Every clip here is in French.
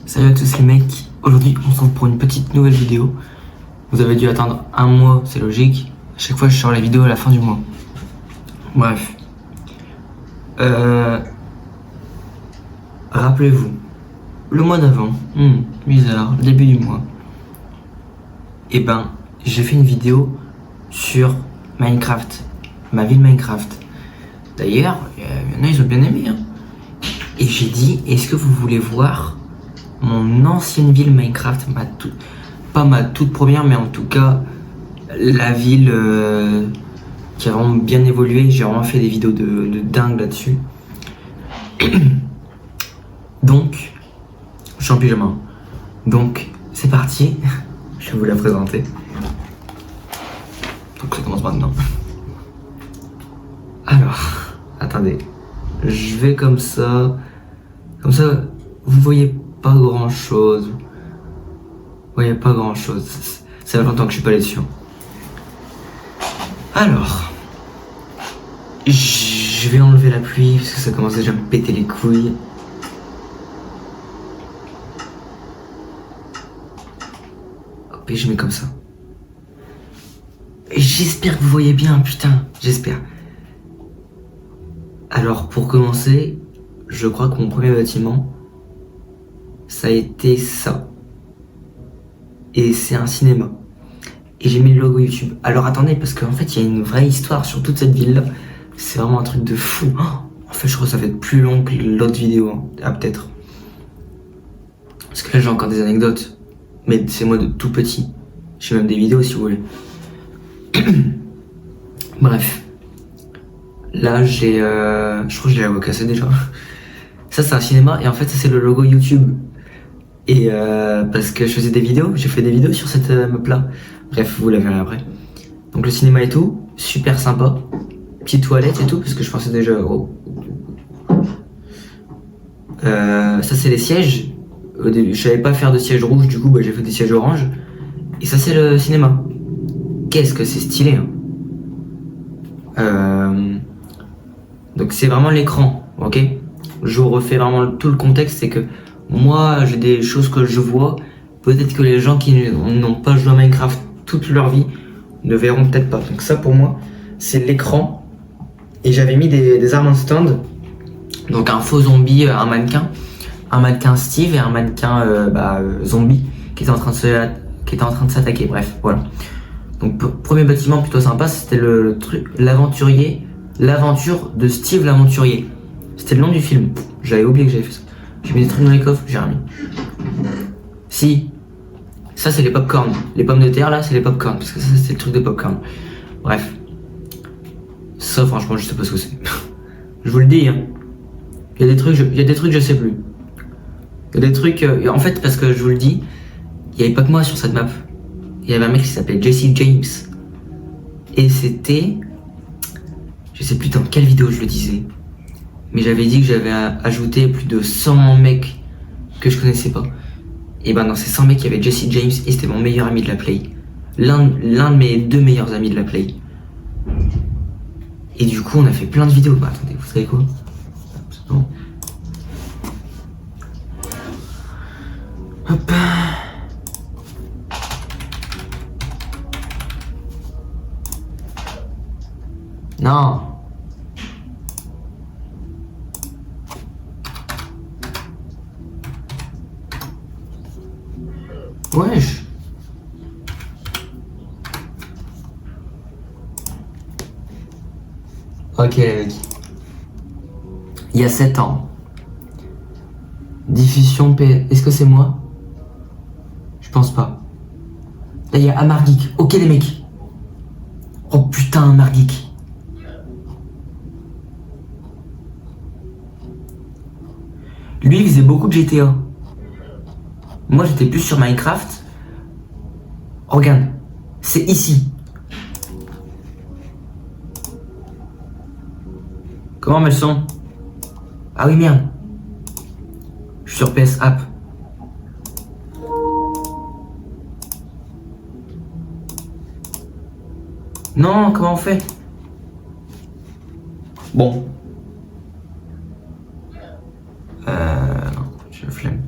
Salut à tous les mecs, aujourd'hui on se retrouve pour une petite nouvelle vidéo. Vous avez dû attendre un mois, c'est logique. À chaque fois je sors la vidéo à la fin du mois. Bref. Rappelez-vous, le mois d'avant, bizarre, le début du mois, et ben j'ai fait une vidéo sur Minecraft, ma ville Minecraft. D'ailleurs, il y en a ils ont bien aimé. Et j'ai dit, est-ce que vous voulez voir mon ancienne ville Minecraft, pas ma toute première, mais en tout cas la ville qui a vraiment bien évolué. J'ai vraiment fait des vidéos de dingue là-dessus. Donc, je suis en pyjama. Donc, c'est parti. Je vais vous la présenter. Donc, ça commence maintenant. Alors, attendez. Je vais comme ça. Comme ça, vous voyez pas grand chose. Vous voyez pas grand chose. Ça fait longtemps que je suis pas allé dessus. Alors, je vais enlever la pluie parce que ça commence déjà à me péter les couilles. Hop, et je mets comme ça. Et j'espère que vous voyez bien, putain, j'espère. Alors, pour commencer, je crois que mon premier bâtiment, ça a été ça. Et c'est un cinéma. Et j'ai mis le logo YouTube. Alors attendez, parce qu'en fait, il y a une vraie histoire sur toute cette ville-là. C'est vraiment un truc de fou. En fait, je crois que ça va être plus long que l'autre vidéo. Ah, peut-être. Parce que là, j'ai encore des anecdotes. Mais c'est moi de tout petit. J'ai même des vidéos, si vous voulez. Bref. Là, j'ai... je crois que je l'ai cassé déjà. Ça, c'est un cinéma. Et en fait, ça, c'est le logo YouTube. Et parce que je faisais des vidéos, j'ai fait des vidéos sur cette map-là. Bref, vous la verrez après. Donc le cinéma et tout, super sympa. Petite toilette et tout, parce que je pensais déjà... Oh. Ça, c'est les sièges. Je savais pas faire de siège rouge, du coup, j'ai fait des sièges orange. Et ça, c'est le cinéma. Qu'est-ce que c'est stylé, hein. Donc c'est vraiment l'écran, ok. Je vous refais vraiment tout le contexte, c'est que moi, j'ai des choses que je vois. Peut-être que les gens qui n'ont pas joué à Minecraft toute leur vie ne verront peut-être pas. Donc ça, pour moi, c'est l'écran. Et j'avais mis des armes en stand. Donc un faux zombie, un mannequin Steve et un mannequin zombie qui était en train de s'attaquer. Bref, voilà. Donc premier bâtiment plutôt sympa, c'était le truc, l'aventure de Steve l'aventurier. C'était le nom du film. J'avais oublié que j'avais fait ça. J'ai mis des trucs dans les coffres, j'ai remis. Si, ça c'est les popcorn. Les pommes de terre là, c'est les popcorn. Parce que ça c'est le truc de popcorn. Bref. Ça franchement, je sais pas ce que c'est. Je vous le dis, hein. Il y a des trucs, je sais plus. Il y a des trucs. En fait, parce que je vous le dis, il n'y avait pas que moi sur cette map. Il y avait un mec qui s'appelait Jesse James. Et c'était. Je sais plus dans quelle vidéo je le disais. Mais j'avais dit que j'avais ajouté plus de 100 mecs que je connaissais pas. Et ben dans ces 100 mecs, il y avait Jesse James et c'était mon meilleur ami de la play. L'un de mes deux meilleurs amis de la play. Et du coup, on a fait plein de vidéos. Bah attendez, vous savez quoi? Non. Hop. Non. Wesh. Ok les mecs. Il y a 7 ans. Diffusion P... Est-ce que c'est moi? Je pense pas. Là il y a Amargeek. Ok les mecs. Oh putain Amargeek. Lui il faisait beaucoup de GTA. Moi j'étais plus sur Minecraft. Regarde, c'est ici. Comment me le son? Ah oui merde. Je suis sur PS App. Non, comment on fait? Bon. Non, j'ai la flemme.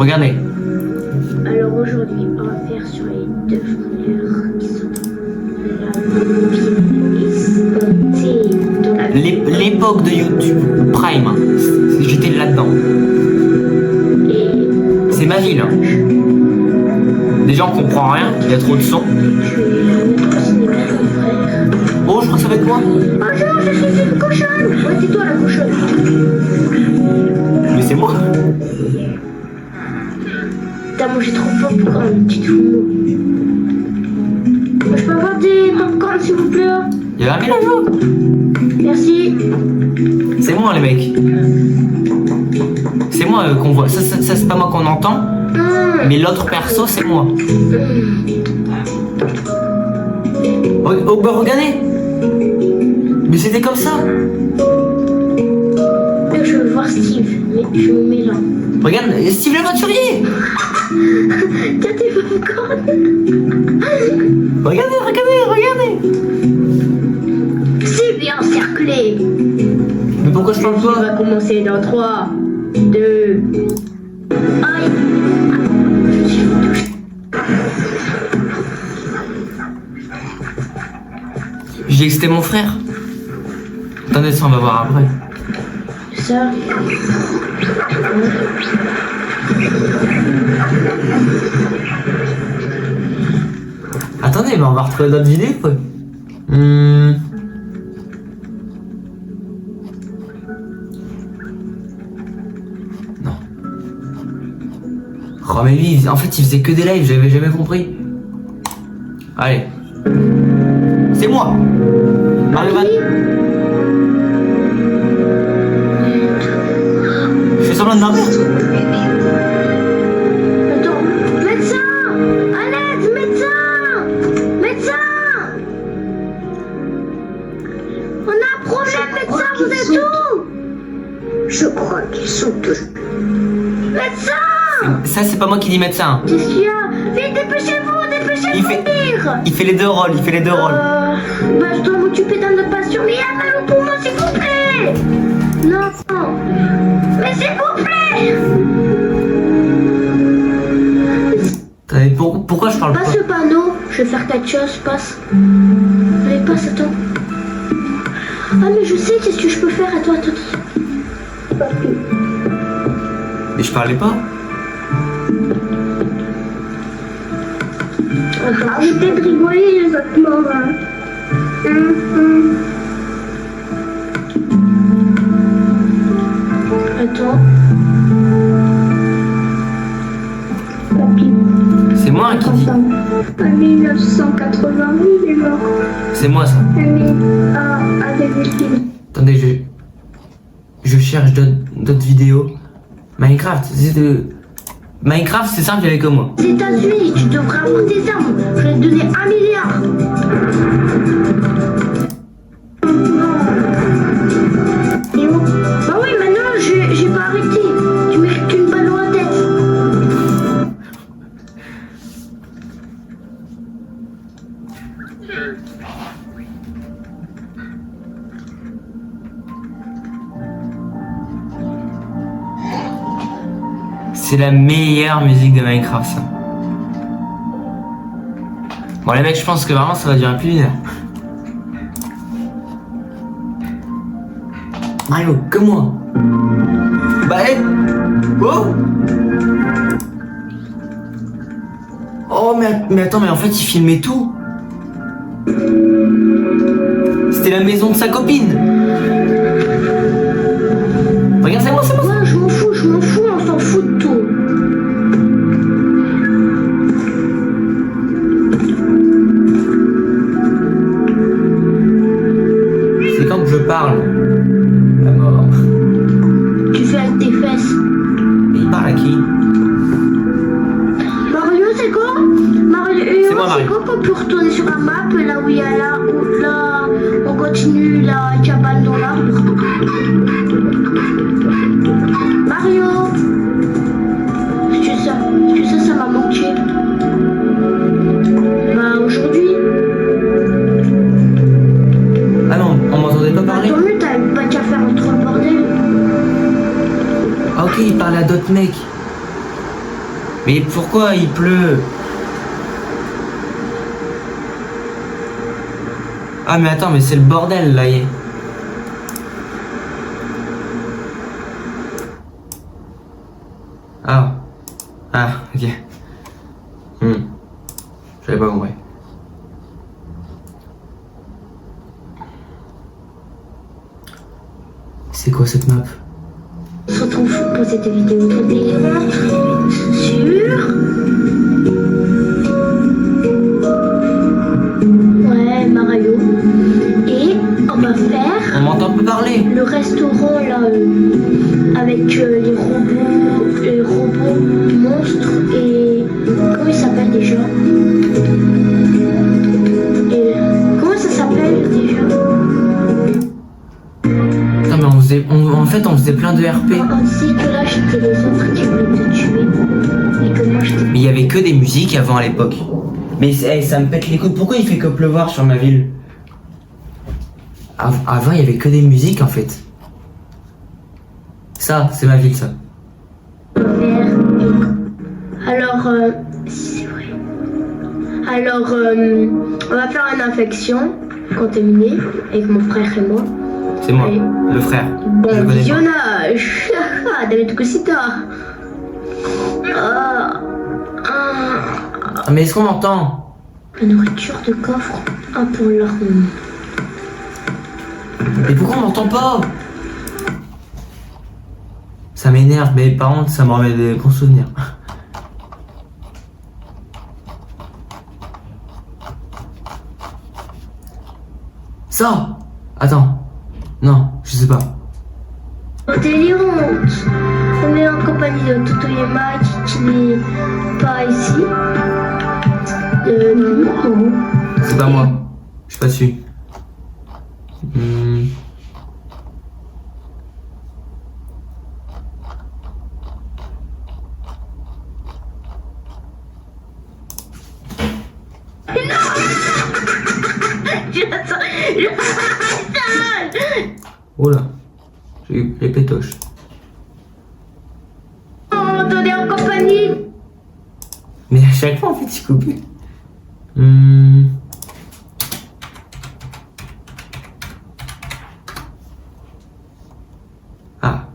Regardez. Alors aujourd'hui, on va faire sur les deux frères qui sont dans la ville et L'époque de YouTube Prime, hein. J'étais là-dedans. C'est ma ville. Hein. Déjà on comprend rien, il y a trop de son. Oh, je crois que ça va être moi. Bonjour, je suis une cochonne. Ouais, c'est toi la cochonne. Mais c'est moi. T'as mangé trop fort pour un petit fou. Je peux avoir des popcorn s'il vous plaît? Il y a un mélange. Merci. C'est moi les mecs. C'est moi qu'on voit. Ça c'est pas moi qu'on entend. Mais l'autre perso c'est moi. Oh bah regardez. Mais c'était comme ça. Je veux voir Steve, mais je me mets là. Regarde, Steve l'aventurier. Tiens tes popcorn. Regardez. C'est bien encerclé. Mais pourquoi je parle On pas? va commencer dans 3, 2, 1. Je suis touché. J'ai excité mon frère. Attendez, ça on va voir après. Ça. Attendez, mais on va retrouver d'autres vidéos quoi. Non. Oh mais lui, en fait il faisait que des lives, j'avais jamais compris. Allez. C'est moi. Mario Van. Je fais semblant de dormir. Attends, médecin! À l'aide, médecin! Médecin! On a un problème, médecin, vous êtes où? Je crois qu'ils sont tous. Médecin! Ça c'est pas moi qui dis médecin. Qu'est-ce qu'il y a? Vite, dépêchez-vous, Il fait les deux rôles, Bah, je dois m'occuper d'un autre patient, mais il y a mal au poumon, s'il vous plaît! Non! Mais s'il vous plaît! Attendez, pourquoi je parle pas? Passe le panneau, je vais faire quelque chose, passe. Allez, passe, attends. Ah, mais je sais, qu'est-ce que je peux faire? Attends. Mais je parlais pas. Arrêtez de rigoler, les autres morts. Attends. C'est moi qui dis. En 1980, il est mort. C'est moi ça. Avec des films. Attendez, je cherche d'autres vidéos. Minecraft, Minecraft, c'est simple, il y avait que moi. Les États-Unis, tu devrais avoir des armes. Je vais te donner 1 milliard. Et où? Bah oui, maintenant, j'ai pas arrêté. Tu mérites qu'une balle dans la tête. C'est la meilleure musique de Minecraft, ça. Bon, les mecs, je pense que vraiment ça va durer plus d'une heure. Mario, que moi. Bah, hey. Oh. Oh, mais attends, mais en fait, il filmait tout. C'était la maison de sa copine. Regarde, c'est moi. Ouais, je m'en fous, on s'en fout de tout. C'est quand que je parle. La mort. Tu fais avec tes fesses. Mais il parle à qui? Mario, c'est quoi? C'est moi, Mario. C'est quoi qu'on peut retourner sur la map, là où il y a là, on continue la cabane dans l'arbre. Mario! Est-ce que ça m'a manqué? Bah, aujourd'hui. Ah non, on m'entendait pas Bah, parler. tant mieux, t'avais pas qu'à faire trop le bordel. Ah ok, il parlait à d'autres mecs. Mais pourquoi il pleut? Ah mais attends, mais c'est le bordel là. Ah. Ah, ok. J'avais pas compris. C'est quoi cette map? On se retrouve pour cette vidéo délirante sur... Ouais, Mario. Et on va faire... On m'entend plus parler. Le restaurant là, avec les robots monstres et... Comment ils s'appellent déjà? Et... Comment ça s'appelle déjà? Putain mais en fait on faisait plein de RP. On disait que là j'étais les autres qui voulaient te tuer. Et que moi j'étais... Mais il y avait que des musiques avant à l'époque. Mais ça me pète les couilles. Pourquoi il fait que pleuvoir sur ma ville? Avant il y avait que des musiques en fait. Ça, c'est ma ville ça. Alors, c'est vrai. Alors, on va faire une infection contaminée avec mon frère et moi. C'est moi, Allez. le frère. Bon Je connais visionnage. David Cosita. Ah mais est-ce qu'on m'entend? La nourriture de coffre, un pour l'arme. Mais pourquoi on m'entend pas? Ça m'énerve, mais par contre ça me remet des bons souvenirs. Ça! Attends. Non, je sais pas. Délirante. On est en compagnie de Totoyama qui n'est pas ici. Non. C'est pas moi. Je suis pas dessus. Oh là, j'ai eu les pétoches. On est en compagnie. Mais à chaque fois en fait je coupe. Ah.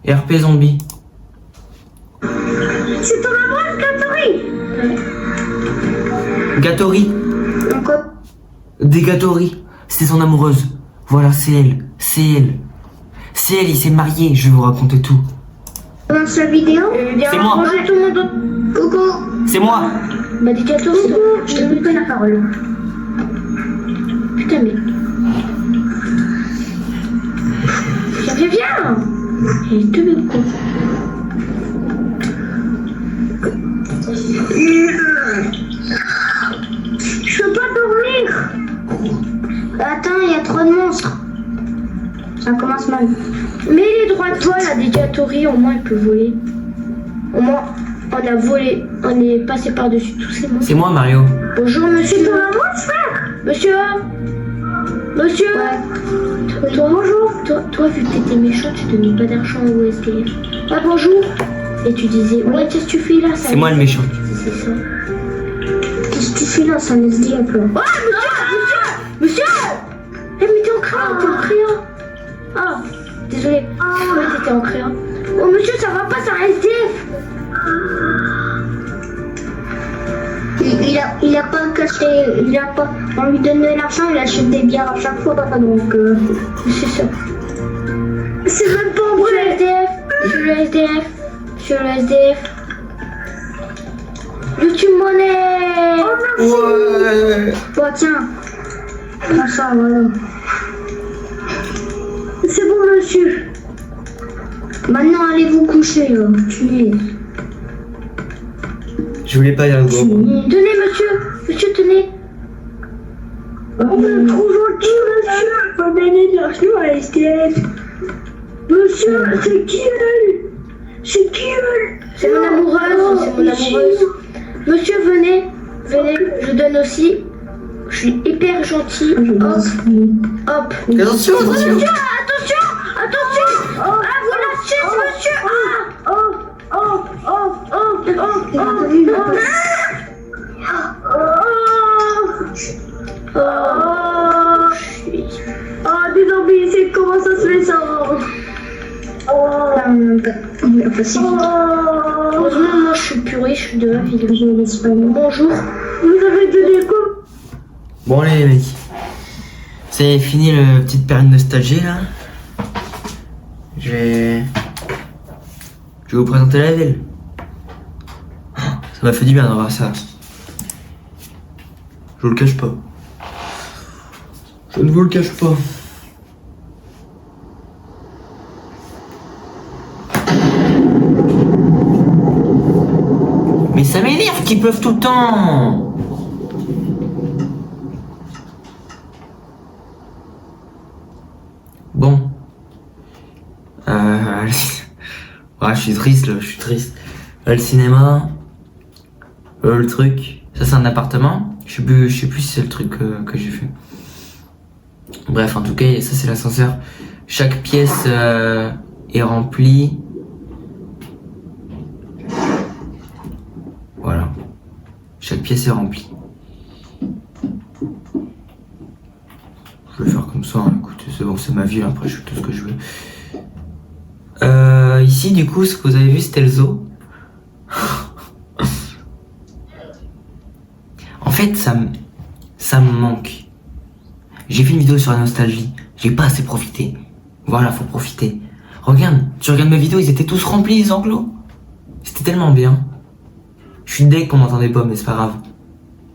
RP zombie. C'est ton amoureuse, Gatori. Gatori. Encore. Des Gatori. C'était son amoureuse. Voilà, c'est elle. C'est elle. C'est elle, il s'est marié. Je vais vous raconter tout. Commence la vidéo. C'est moi. Bonjour tout le monde. Coucou. C'est moi. Bah dis à toi, je te donne pas la parole. Putain mais... Viens. Et deux le con. Je peux pas dormir. Attends, il y a trop de monstres. Ça commence mal. Mais les droits de toi, la Digiatori, au moins il peut voler. Au moins, on a volé. On est passé par-dessus tous ces monstres. C'est moi, Mario. Bonjour, monsieur. C'est ton amant, frère. Monsieur. Ouais. Toi, bonjour. Toi, vu que t'étais méchant, tu donnais pas d'argent au SDF. Ah, bonjour. Et tu disais, ouais, qu'est-ce que tu fais là? C'est moi le méchant. Tu disais ça. Qu'est-ce que tu fais là? C'est un SDF là. Ah, monsieur. Eh, mais t'es en créa, Ah, désolé. Ouais, t'étais en créa. Oh, monsieur, ça va pas, c'est un SDF. Il a pas caché, on lui donne de l'argent, il achète des bières à chaque fois, donc c'est ça. C'est même pas vrai. Je suis le SDF. YouTube monnaie. Oh merci. Ouais. Bon tiens. Prends ça, voilà. C'est bon monsieur. Maintenant allez vous coucher là. Je voulais pas dire le gros. Tenez monsieur. Monsieur, tenez. Oh, vous êtes trop gentil, monsieur. Bonne année, bienvenue à STF. Monsieur, c'est qui elle? C'est qui elle? C'est mon amoureuse, c'est mon amoureuse. Monsieur, venez, je donne aussi. Je suis hyper gentil. Hop, hop. Attention, attention. Attention. Ah, vous lâchez, monsieur. Des zombies, c'est comment ça se fait ça? Heureusement, moi je suis plus riche de la ville. Bonjour. Vous avez donné quoi? Bon allez les mecs, c'est fini la petite période nostalgie là. Je vais vous présenter la ville. Ça m'a fait du bien d'avoir ça. Je vous le cache pas. Je ne vous le cache pas. Mais ça m'énerve qu'ils peuvent tout le temps. Bon. Ouais, je suis triste là, je suis triste. Le cinéma. Le truc. Ça c'est un appartement. Je sais plus si c'est le truc que j'ai fait. Bref, en tout cas, ça c'est l'ascenseur. Chaque pièce est remplie. Voilà. Chaque pièce est remplie. Je vais faire comme ça, hein. Écoutez, c'est bon, c'est ma vie, après je fais tout ce que je veux. Ici, du coup, ce que vous avez vu, c'était le zoo. En fait, ça me manque. J'ai fait une vidéo sur la nostalgie. J'ai pas assez profité. Voilà, faut profiter. Regarde, tu regardes mes vidéos, ils étaient tous remplis, les enclos. C'était tellement bien. Je suis deg qu'on m'entendait pas, mais c'est pas grave.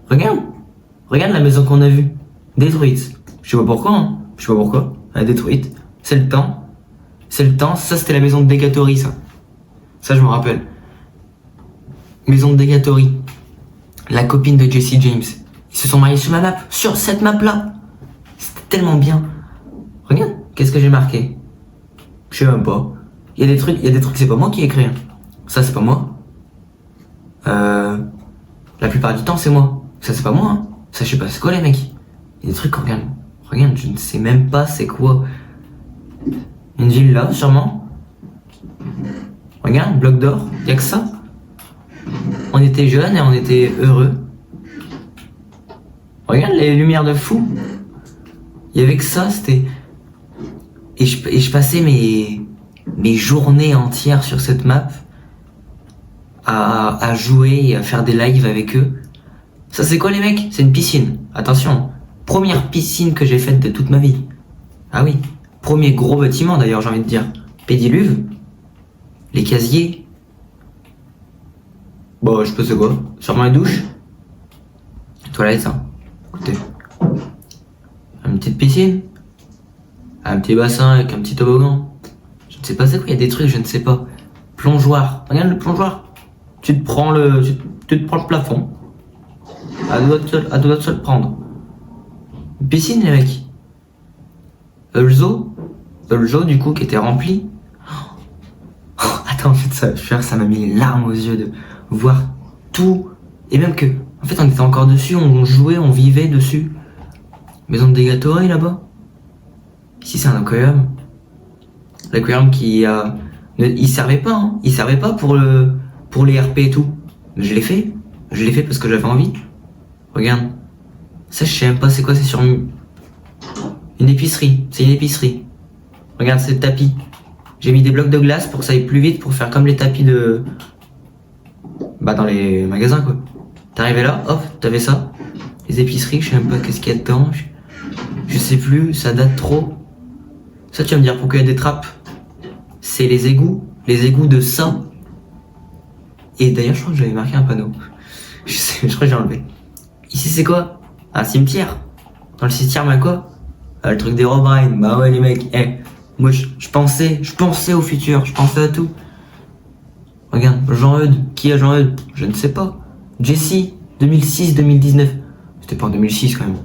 Regarde la maison qu'on a vue. Détruite. Je sais pas pourquoi, hein. Je sais pas pourquoi. Elle est détruite. C'est le temps. Ça, c'était la maison de Degatori, ça. Ça, je me rappelle. Maison de Degatori. La copine de Jesse James. Ils se sont mariés sur ma map. Sur cette map-là. C'était tellement bien. Regarde, qu'est-ce que j'ai marqué? Je sais même pas. Il y a des trucs, c'est pas moi qui ai écrit. Hein. Ça, c'est pas moi. La plupart du temps, c'est moi. Ça, c'est pas moi. Hein. Ça, je sais pas, c'est quoi les mecs? Il y a des trucs, regarde, je ne sais même pas c'est quoi. Une ville là, sûrement. Regarde, bloc d'or, y'a que ça. On était jeunes et on était heureux. Regarde les lumières de fou. Il y avait que ça, c'était... Et je passais mes journées entières sur cette map à jouer et à faire des lives avec eux. Ça c'est quoi les mecs? C'est une piscine. Attention, première piscine que j'ai faite de toute ma vie. Ah oui, premier gros bâtiment d'ailleurs, j'ai envie de dire. Pédiluve, les casiers. Bon, je sais pas c'est quoi. Sûrement la douche. Toilette, hein. Écoutez. Une petite piscine. Un petit bassin avec un petit toboggan. Je ne sais pas c'est quoi, il y a des trucs, je ne sais pas. Plongeoir. Regarde le plongeoir. Tu te prends le plafond. À deux doigts de se le prendre. Une piscine les mecs. Le zoo du coup qui était rempli. Oh, attends, en fait ça m'a mis les larmes aux yeux de voir tout. Et même que, en fait on était encore dessus, on jouait, on vivait dessus. Maison de Degatori là-bas. Ici c'est un aquarium. L'aquarium qui a... Il servait pas, hein. Il servait pas pour les RP et tout. Mais je l'ai fait parce que j'avais envie. Regarde. Ça je sais même pas c'est quoi, c'est sur une épicerie. C'est une épicerie. Regarde, c'est le tapis. J'ai mis des blocs de glace pour que ça aille plus vite, pour faire comme les tapis de... Bah dans les magasins quoi. T'arrivais là, hop, t'avais ça. Les épiceries, je sais même pas qu'est-ce qu'il y a dedans. Je sais plus, ça date trop. Ça tu vas me dire pourquoi il y a des trappes. C'est les égouts de ça. Et d'ailleurs je crois que j'avais marqué un panneau. Je crois que j'ai enlevé. Ici c'est quoi? Un cimetière. Dans le cimetière, mais quoi? Le truc des Herobrine. Bah ouais les mecs, moi je pensais au futur, je pensais à tout. Regarde, Jean-Eudes, qui a Jean-Eudes? Je ne sais pas. Jesse, 2006-2019. C'était pas en 2006 quand même.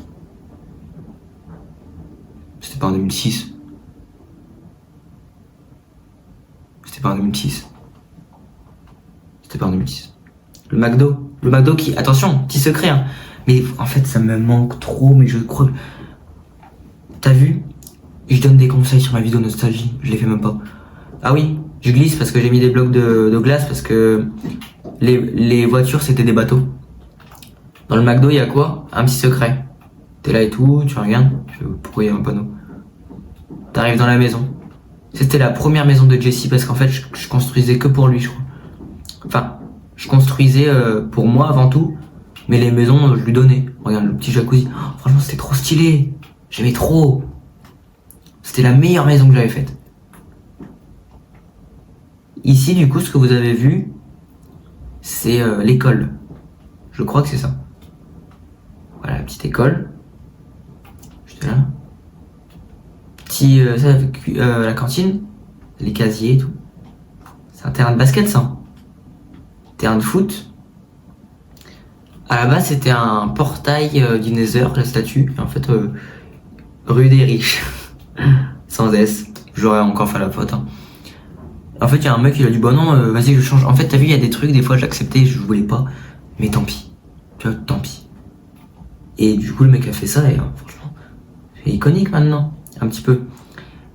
C'était pas en 2006. C'était pas en 2006. C'était pas en 2006. Le McDo qui... Attention, petit secret, hein. Mais en fait, ça me manque trop, mais je crois... T'as vu? Je donne des conseils sur ma vidéo nostalgie, je les fais même pas. Ah oui, je glisse parce que j'ai mis des blocs de glace parce que les voitures c'était des bateaux. Dans le McDo, il y a quoi? Un petit secret. T'es là et tout, tu regardes, pourquoi il y a un panneau? T'arrives dans la maison. C'était la première maison de Jesse parce qu'en fait, je construisais que pour lui, je crois. Enfin, je construisais pour moi avant tout, mais les maisons, je lui donnais. Regarde, le petit jacuzzi. Oh, franchement, c'était trop stylé. J'aimais trop. C'était la meilleure maison que j'avais faite. Ici, du coup, ce que vous avez vu, c'est l'école. Je crois que c'est ça. Voilà, la petite école. Juste là. Petit, ça, la cantine. Les casiers et tout. C'est un terrain de basket, ça. Terrain de foot. À la base, c'était un portail du Nether, la statue. Et en fait, rue des riches. Sans S. J'aurais encore fait la faute. Hein. En fait, il y a un mec qui a dit bah non, vas-y, je change. En fait, t'as vu, il y a des trucs, des fois, j'acceptais, je voulais pas. Mais tant pis. Tu vois, tant pis. Et du coup, le mec a fait ça, et franchement, c'est iconique maintenant. Un petit peu.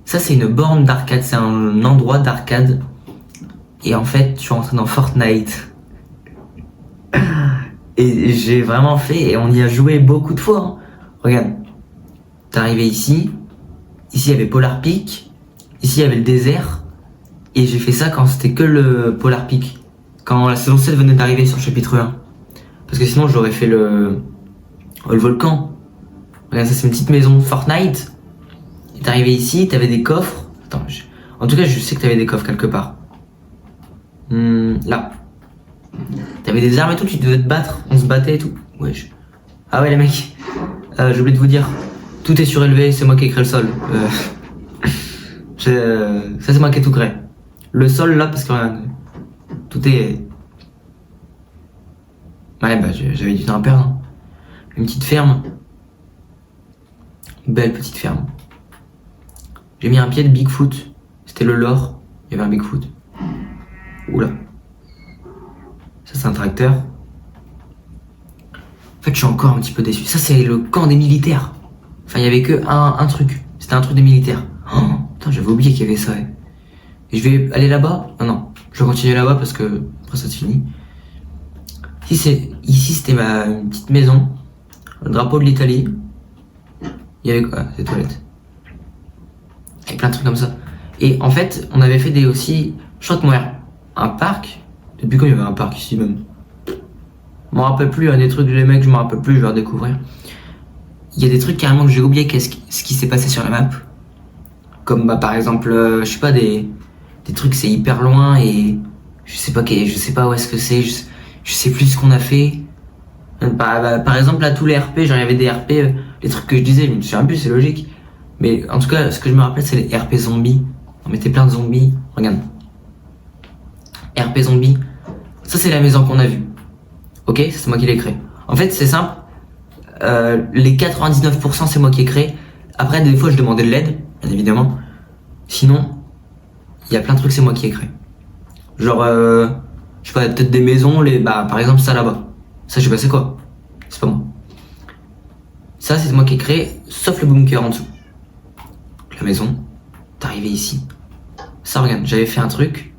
Ça, c'est une borne d'arcade. C'est un endroit d'arcade. Et en fait, je suis rentré dans Fortnite. Et j'ai vraiment fait, et on y a joué beaucoup de fois. Hein. Regarde. T'es arrivé ici. Ici, il y avait Polar Peak. Ici, il y avait le désert. Et j'ai fait ça quand c'était que le Polar Peak. Quand la saison 7 venait d'arriver sur le chapitre 1. Parce que sinon, j'aurais fait le volcan. Regarde, ça, c'est une petite maison Fortnite. Et t'es arrivé ici, t'avais des coffres. Attends, en tout cas, je sais que t'avais des coffres quelque part. Là. T'avais des armes et tout, tu devais te battre. On se battait et tout. Wesh. Ah ouais, les mecs. J'ai oublié de vous dire. Tout est surélevé, c'est moi qui ai créé le sol. Ça, c'est moi qui ai tout créé. Le sol, là, parce que tout est... Ouais, bah, j'avais du temps à perdre. Hein. Une petite ferme. Belle petite ferme. J'ai mis un pied de Bigfoot. C'était le lore. Il y avait un Bigfoot. Oula. Ça, c'est un tracteur. En fait, je suis encore un petit peu déçu. Ça, c'est le camp des militaires. Enfin, il y avait que un truc. C'était un truc des militaires. Oh, putain, j'avais oublié qu'il y avait ça. Ouais. Et je vais aller là-bas. Ah non, je vais continuer là-bas parce que après ça se finit. Ici, c'était une petite maison. Le drapeau de l'Italie. Il y avait quoi? Des toilettes. Et plein de trucs comme ça. Et en fait, on avait fait aussi... Je crois que moi, un parc. Depuis quand il y avait un parc ici même? Je m'en rappelle plus, des trucs, les mecs, je m'en rappelle plus, je vais redécouvrir. Il y a des trucs carrément que j'ai oublié ce qui s'est passé sur la map. Comme bah, par exemple, je sais pas, des trucs c'est hyper loin et je sais pas où est-ce que c'est, je sais plus ce qu'on a fait. Par exemple là tous les RP, genre il y avait des RP, les trucs que je disais, je me souviens plus, c'est logique. Mais en tout cas, ce que je me rappelle c'est les RP zombies. On mettait plein de zombies, regarde. RP zombies, ça c'est la maison qu'on a vue. Ok, c'est moi qui l'ai créé. En fait c'est simple, les 99% c'est moi qui ai créé. Après des fois je demandais de l'aide, bien évidemment. Sinon, il y a plein de trucs c'est moi qui ai créé. Genre, je sais pas, peut-être des maisons, par exemple ça là-bas. Ça je sais pas c'est quoi, c'est pas moi. Ça c'est moi qui ai créé, sauf le bunker en dessous. La maison, t'es arrivé ici. Ça regarde, j'avais fait un truc,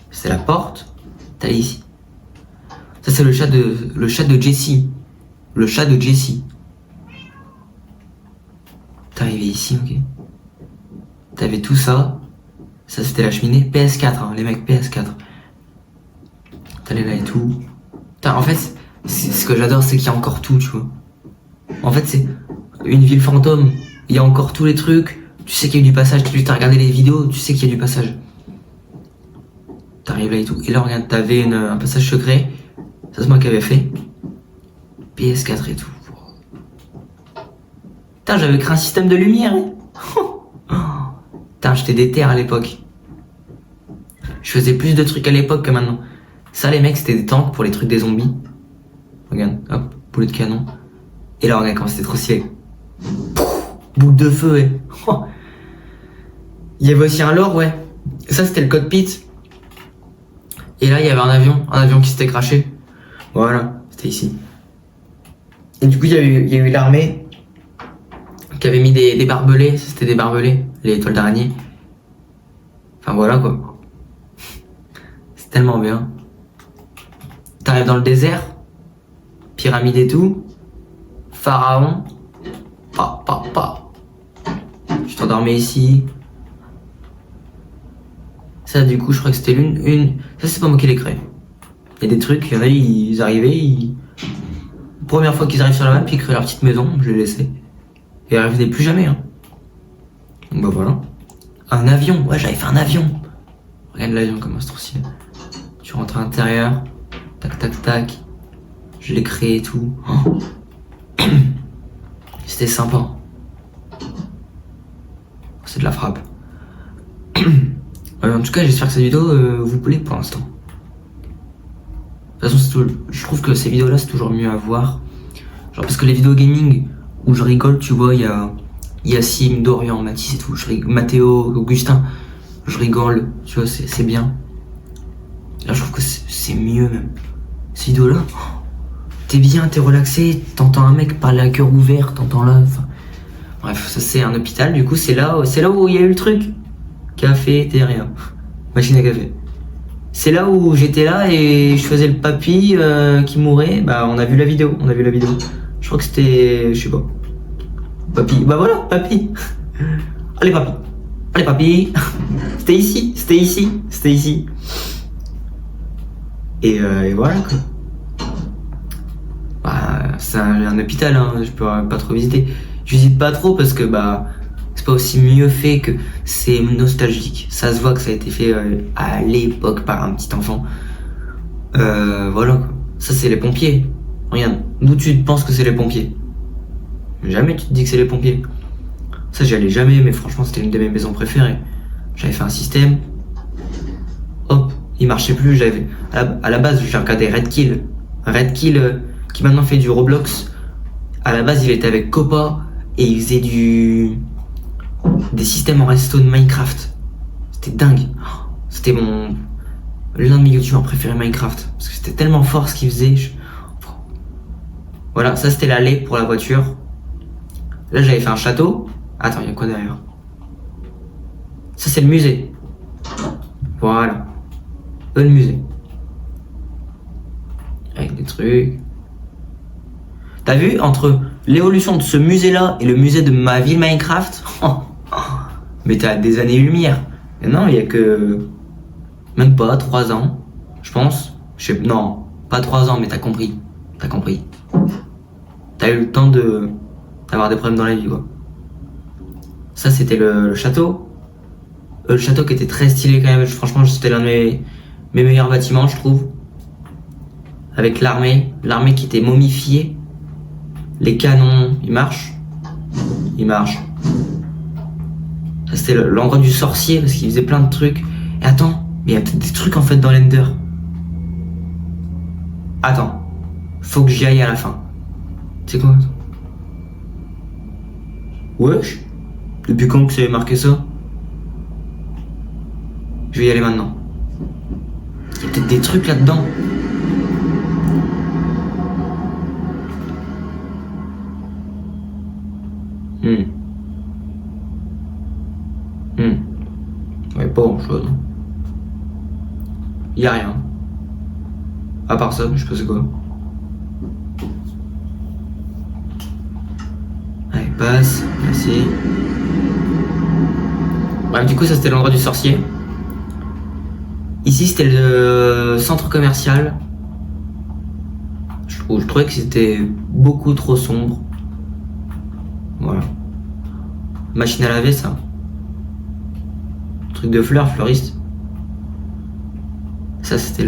c'est la porte, t'es ici. Ça c'est le chat de Jesse. Le chat de Jesse. T'es arrivé ici, ok. T'avais tout ça. Ça c'était la cheminée. PS4, hein, les mecs, PS4. T'allais là et tout. Putain, en fait, ce que j'adore, c'est qu'il y a encore tout, tu vois. En fait, c'est une ville fantôme. Il y a encore tous les trucs. Tu sais qu'il y a eu du passage. Tu as regardé les vidéos, tu sais qu'il y a du passage. T'arrives là et tout. Et là, regarde, t'avais un passage secret. Ça, c'est moi qui avais fait. PS4 et tout. Putain, j'avais créé un système de lumière. Putain, j'étais déter à l'époque. Je faisais plus de trucs à l'époque que maintenant. Ça, les mecs, c'était des tanks pour les trucs des zombies. Regarde, hop, boulet de canon. Et là, regarde comment c'était trop stylé. Boule de feu, ouais. Oh. Il y avait aussi un lore, ouais. Ça, c'était le cockpit. Et là, il y avait un avion qui s'était crashé. Voilà, c'était ici. Et du coup, il y a eu l'armée qui avait mis des barbelés. C'était des barbelés, les étoiles d'araignée. Enfin, voilà, quoi. C'est tellement bien. T'arrives dans le désert, pyramide et tout, pharaon, Je t'endormais ici. Ça, du coup, je crois que c'était Ça, c'est pas moi qui l'ai créé. Il y a des trucs, il y en a, ils arrivaient, Première fois qu'ils arrivent sur la map, ils créent leur petite maison, je les laissais. Et ils revenaient plus jamais, hein. Donc bah voilà. Un avion, ouais, j'avais fait un avion. Regarde l'avion, comment c'est trop stylé. Tu rentres à l'intérieur, tac, tac, tac. Je l'ai créé et tout. Oh. C'était sympa. C'est de la frappe. En tout cas, j'espère que cette vidéo vous plaît pour l'instant. De toute façon, je trouve que ces vidéos-là, c'est toujours mieux à voir. Genre, parce que les vidéos gaming où je rigole, tu vois, il y a Yacine, Dorian, Mathis et tout. Mathéo, Augustin, je rigole, tu vois, c'est bien. Là, je trouve que c'est mieux même. Ces vidéos-là, t'es bien, t'es relaxé, t'entends un mec parler à cœur ouvert, t'entends là. Bref, ça c'est un hôpital, du coup, c'est là où il y a eu le truc. Café, rien. Machine à café. C'est là où j'étais là et je faisais le papy qui mourait. Bah, on a vu la vidéo. Je crois que c'était, je sais pas. Papy. Bah voilà, papy. Allez, papy. C'était ici. Et voilà, quoi. Bah, c'est un hôpital, hein. Je peux pas trop visiter. Je visite pas trop parce que, bah, c'est pas aussi mieux fait que c'est nostalgique. Ça se voit que ça a été fait à l'époque par un petit enfant. Voilà, quoi. Ça, c'est les pompiers. Regarde, d'où tu penses que c'est les pompiers? Jamais tu te dis que c'est les pompiers. Ça, j'y allais jamais, mais franchement, c'était une de mes maisons préférées. J'avais fait un système. Hop, il marchait plus. À la base, j'ai regardé Red Kill. Qui maintenant fait du Roblox. À la base, il était avec Copa et il faisait des systèmes en redstone Minecraft. C'était dingue. C'était l'un de mes youtubeurs préférés Minecraft. Parce que c'était tellement fort ce qu'il faisait. Voilà, ça c'était l'allée pour la voiture. Là j'avais fait un château. Attends, il y a quoi derrière? Ça c'est le musée. Voilà. Le musée. Avec des trucs. T'as vu, entre l'évolution de ce musée-là et le musée de ma ville Minecraft, mais t'as des années-lumière. Et non, il y a que... Même pas 3 ans, je pense. Non, pas 3 ans, mais t'as compris. T'as eu le temps d'avoir des problèmes dans la vie, quoi. Ça, c'était le château. Le château qui était très stylé quand même. Franchement, c'était l'un de mes meilleurs bâtiments, je trouve. Avec l'armée qui était momifiée. Les canons, ils marchent. Ça, c'était l'endroit du sorcier parce qu'il faisait plein de trucs. Et attends, mais il y a peut-être des trucs en fait dans l'Ender. Attends, faut que j'y aille à la fin. C'est quoi? Wesh, depuis quand que c'est marqué ça? Je vais y aller maintenant. Il y a peut-être des trucs là-dedans. Ouais, pas grand chose. Y a rien. À part ça, je sais pas c'est quoi. Allez, passe, merci. Bref, du coup, ça c'était l'endroit du sorcier. Ici, c'était le centre commercial. Je trouvais que c'était beaucoup trop sombre. Voilà. Machine à laver, ça. Truc de fleurs, fleuriste. Ça, c'était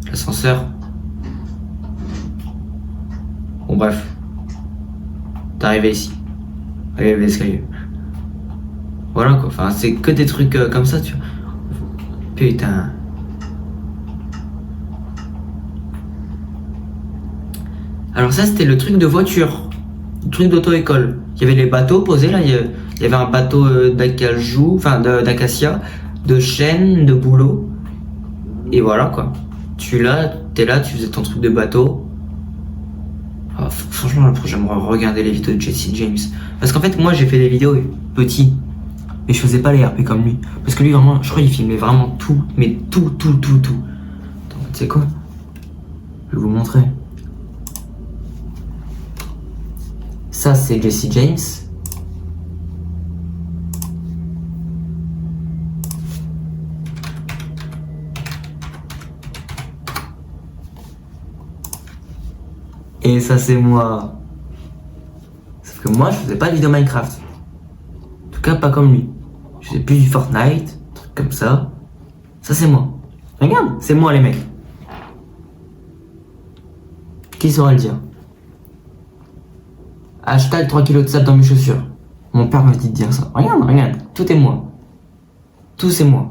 l'ascenseur. Bon, bref. T'es arrivé ici. Arrivé l'escalier. Voilà, quoi. Enfin, c'est que des trucs comme ça, tu vois. Putain. Alors ça, c'était le truc de voiture. Le truc d'auto-école. Il y avait les bateaux posés, là. Il y avait un bateau d'acajou, enfin d'acacia, de chêne, de bouleau. Et voilà, quoi. T'es là, tu faisais ton truc de bateau. Oh, franchement, là, j'aimerais regarder les vidéos de Jesse James. Parce qu'en fait, moi, j'ai fait des vidéos petits. Mais je faisais pas les RP comme lui. Parce que lui, vraiment, je crois qu'il filmait vraiment tout. Mais tout. Donc, tu sais quoi? Je vais vous montrer. Ça, c'est Jesse James. Et ça, c'est moi. Sauf que moi, je faisais pas de vidéo Minecraft. En tout cas, pas comme lui. Je faisais plus du Fortnite, un truc comme ça. Ça, c'est moi. Regarde, c'est moi, les mecs. Qui saurait le dire? Hashtag 3 kilos de sable dans mes chaussures. Mon père m'a dit de dire ça. Regarde, tout est moi. Tout c'est moi.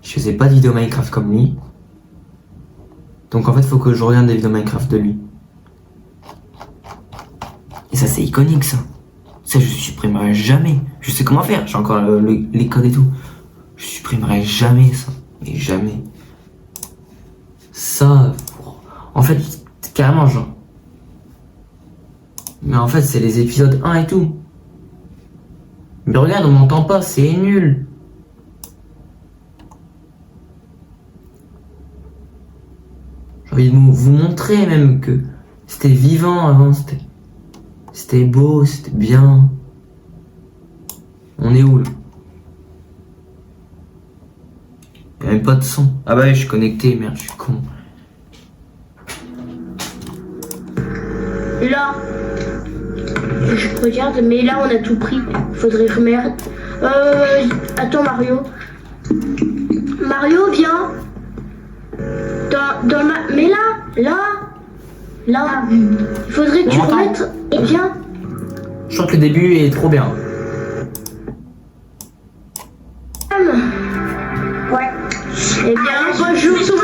Je faisais pas de vidéo Minecraft comme lui. Donc en fait, faut que je regarde des vidéos Minecraft de lui. Et ça, c'est iconique, ça. Ça, je supprimerai jamais. Je sais comment faire. J'ai encore les codes et tout. Je supprimerai jamais ça. Mais jamais. Ça, en fait, carrément, genre. Mais en fait, c'est les épisodes 1 et tout. Mais regarde, on m'entend pas, c'est nul. J'ai envie de vous montrer même que c'était vivant avant, c'était beau, c'était bien. On est où là? Y'a même pas de son. Ah bah ouais, je suis connecté, merde, je suis con. Là, je regarde, mais là on a tout pris. Faudrait remettre. Attends Mario. Mario, viens. Dans ma. Mais là. Il faudrait que tu remettes. Et viens. Je crois que le début est trop bien. Ouais. Eh bien, bonjour tout le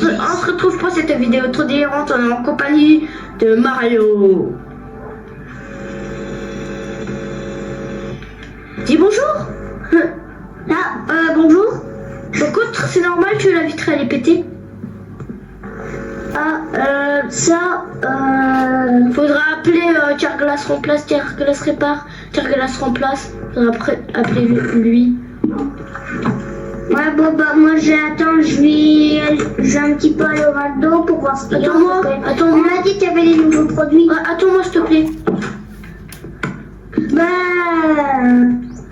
monde. On se retrouve pour cette vidéo trop délirante en compagnie de Mario. Dis bonjour. Bonjour. Donc, c'est normal que la vitre elle est pétée. Faudra appeler Carglass remplace, Carglass répare, Carglass remplace. Faudra appeler lui. Ouais, bon, bah, moi, j'attends, je vais un petit peu aller au McDo pour voir ce qu'il y a. Attends-moi. On m'a dit qu'il y avait des nouveaux produits. Attends-moi, s'il te plaît.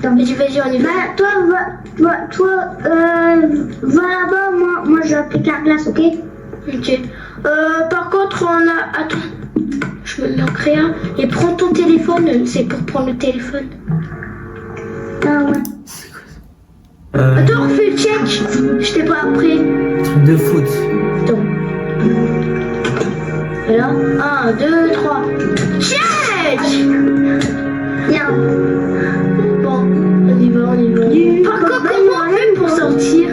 Vas-y, on y va. Toi, va là-bas, moi, je vais appeler Carglass, ok? Ok. Par contre, Attends. Je me mets en créa. Et prends ton téléphone. C'est pour prendre le téléphone. Ah ouais. Attends, refais le check. Je t'ai pas appris. Truc de foot. Attends. Et là, 1, 2, 3. Check. Bien. Bon, on y va. Par contre, comment on fait pour sortir?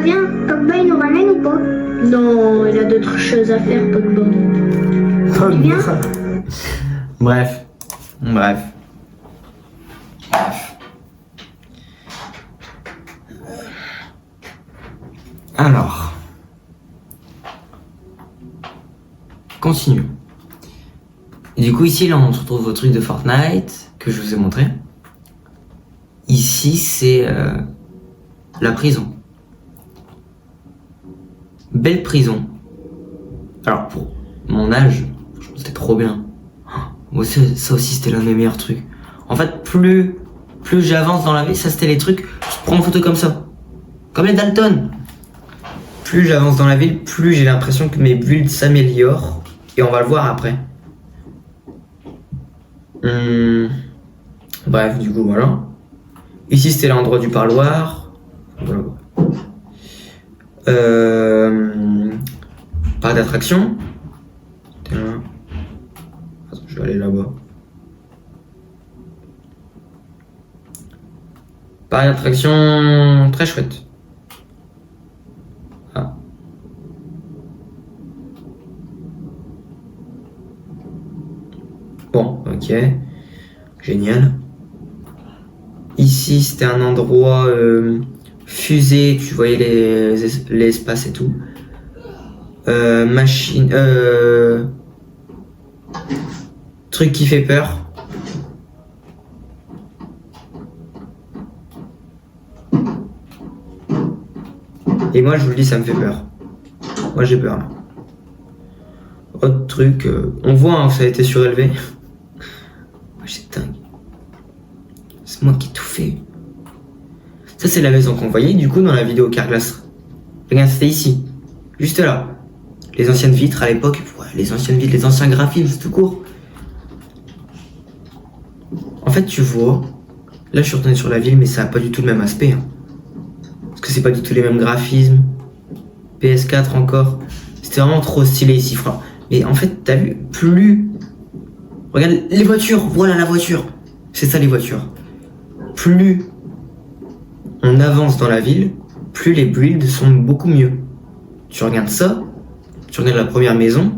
Viens, Pogba, il nous ramène ou pas? Non, il a d'autres choses à faire, Pogba. Bien. Bref. Alors. Continue. Et du coup, ici, là, on se retrouve au truc de Fortnite que je vous ai montré. Ici, c'est la prison. Belle prison. Alors, pour mon âge, c'était trop bien. Moi, ça aussi, c'était l'un des meilleurs trucs. En fait, plus j'avance dans la vie, ça, c'était les trucs, je prends une photo comme ça. Comme les Dalton. Plus j'avance dans la ville, plus j'ai l'impression que mes builds s'améliorent. Et on va le voir après. Bref, du coup, voilà. Ici, c'était l'endroit du parloir. Voilà. Parc d'attraction. Attends, je vais aller là-bas. Parc d'attraction très chouette. Ah. Ok. Génial. Ici, c'était un endroit fusée, tu voyais les espaces et tout. Machine... truc qui fait peur. Et moi, je vous le dis, ça me fait peur. Moi, j'ai peur, là. Autre truc... on voit hein, que ça a été surélevé. C'est dingue. C'est moi qui ai tout fait. Ça, c'est la maison qu'on voyait, du coup, dans la vidéo Carglass. Regarde, c'était ici. Juste là. Les anciennes vitres à l'époque. Ouais, les anciennes vitres, les anciens graphismes, c'est tout court. En fait, tu vois... Là, je suis retourné sur la ville, mais ça n'a pas du tout le même aspect. Hein. Parce que c'est pas du tout les mêmes graphismes. PS4 encore. C'était vraiment trop stylé ici, frère. Mais en fait, t'as vu, plus... Regarde, les voitures. Voilà la voiture. C'est ça, les voitures. Plus on avance dans la ville, plus les builds sont beaucoup mieux. Tu regardes ça, tu regardes la première maison,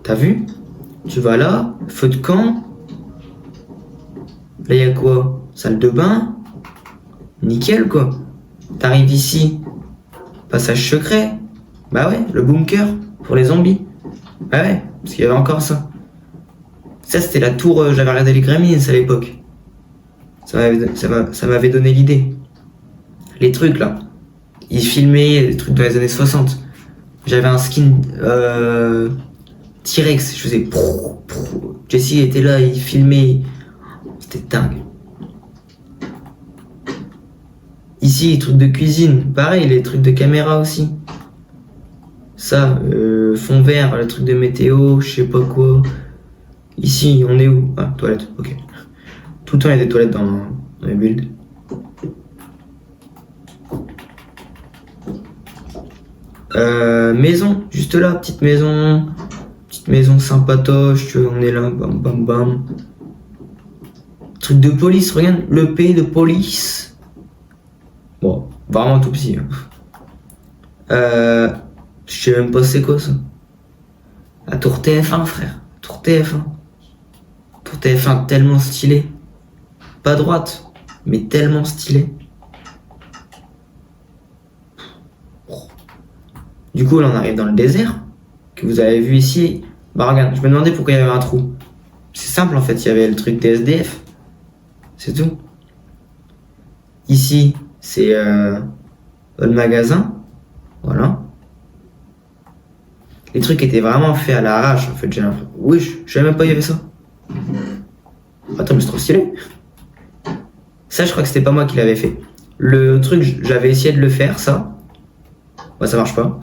t'as vu? Tu vas là, feu de camp, là il y a quoi? Salle de bain, nickel quoi. T'arrives ici, passage secret, bah ouais, le bunker pour les zombies, bah ouais, parce qu'il y avait encore ça. Ça c'était la tour, j'avais regardé les Gremlins à l'époque. Ça m'avait donné l'idée. Les trucs là. Ils filmaient les trucs dans les années 60. J'avais un skin T-Rex. Je faisais Jesse était là, il filmait. C'était dingue. Ici, les trucs de cuisine. Pareil, les trucs de caméra aussi. Ça, fond vert, le truc de météo, je sais pas quoi. Ici, on est où? Ah, toilette, ok. Tout le temps, il y a des toilettes dans les builds. Maison, juste là, petite maison sympatoche, tu vois, on est là, bam bam bam. Truc de police, regarde, le P de police. Bon, vraiment tout petit. Hein. Je sais même pas c'est quoi ça. La tour TF1, frère. Tour TF1. Tour TF1 tellement stylé. Pas droite, mais tellement stylé. Du coup, là, on arrive dans le désert, que vous avez vu ici. Bah, regarde, je me demandais pourquoi il y avait un trou. C'est simple, en fait, il y avait le truc des SDF. C'est tout. Ici, c'est le magasin. Voilà. Les trucs étaient vraiment faits à l'arrache, en fait, j'ai l'impression. Oui, je savais même pas qu'il y avait ça. Attends, mais c'est trop stylé. Ça, je crois que c'était pas moi qui l'avais fait. Le truc, j'avais essayé de le faire, ça. Bah, ça marche pas.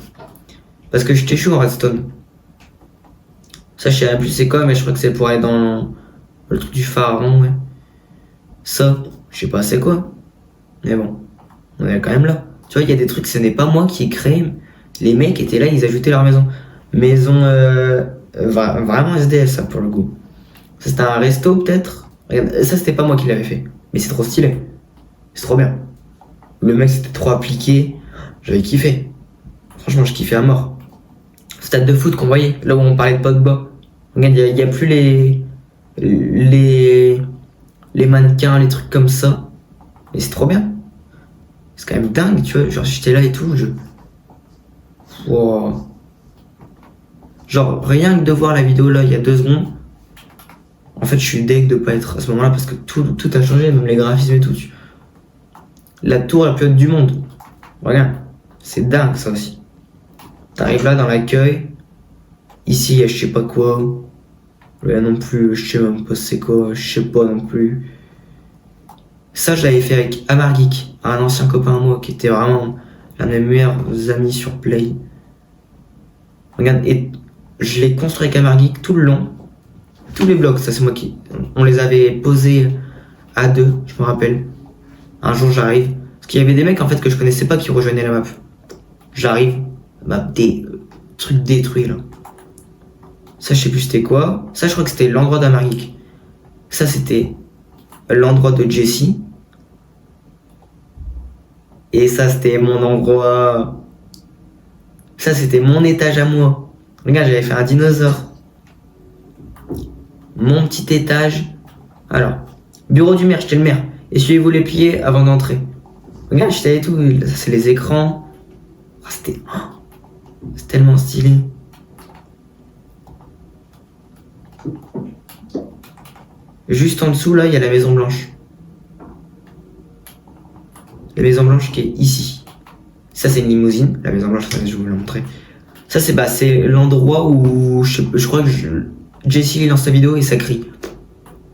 Parce que j'étais chaud en redstone. Ça, je sais même plus c'est quoi, mais je crois que c'est pour aller dans le truc du pharaon, ouais. Ça, je sais pas c'est quoi. Mais bon, on est quand même là. Tu vois, il y a des trucs, ce n'est pas moi qui ai créé. Les mecs étaient là, ils ajoutaient leur maison. Maison vraiment SDF, ça, pour le coup. Ça, c'était un resto, peut-être. Regarde, ça, c'était pas moi qui l'avais fait. Mais c'est trop stylé. C'est trop bien. Le mec, c'était trop appliqué. J'avais kiffé. Franchement, je kiffais à mort. Stade de foot qu'on voyait, là où on parlait de Pogba. Regarde, il n'y a plus les mannequins, les trucs comme ça. Et c'est trop bien. C'est quand même dingue, tu vois. Genre, j'étais là et tout. Wow. Genre, rien que de voir la vidéo là, il y a 2 secondes. En fait, je suis deg de pas être à ce moment-là parce que tout a changé, même les graphismes et tout. La tour la plus haute du monde. Regarde. C'est dingue, ça aussi. T'arrives là dans l'accueil. Ici, il y a je sais pas quoi. Là non plus, je sais même pas c'est quoi. Je sais pas non plus. Ça, je l'avais fait avec Amargeek, un ancien copain à moi qui était vraiment l'un de mes meilleurs amis sur Play. Regarde, et je l'ai construit avec Amargeek tout le long. Tous les blocs, ça c'est moi qui... On les avait posés à 2, je me rappelle. Un jour, j'arrive. Parce qu'il y avait des mecs en fait que je connaissais pas qui rejoignaient la map. J'arrive, map truc détruit là. Ça je sais plus c'était quoi. Ça je crois que c'était l'endroit d'Amargeek. Ça c'était l'endroit de Jesse. Et ça c'était mon endroit. Ça c'était mon étage à moi. Regarde, j'avais fait un dinosaure. mon petit étage. Alors, bureau du maire, j'étais le maire. Essuyez-vous les pieds avant d'entrer. Regarde, je savais tout. Ça, c'est les écrans. Oh, c'est tellement stylé. Juste en dessous, là, il y a la Maison Blanche. La Maison Blanche qui est ici. Ça, c'est une limousine. La Maison Blanche, je vais vous la montrer. Ça, c'est l'endroit où je crois que Jesse il lance sa vidéo et ça crie.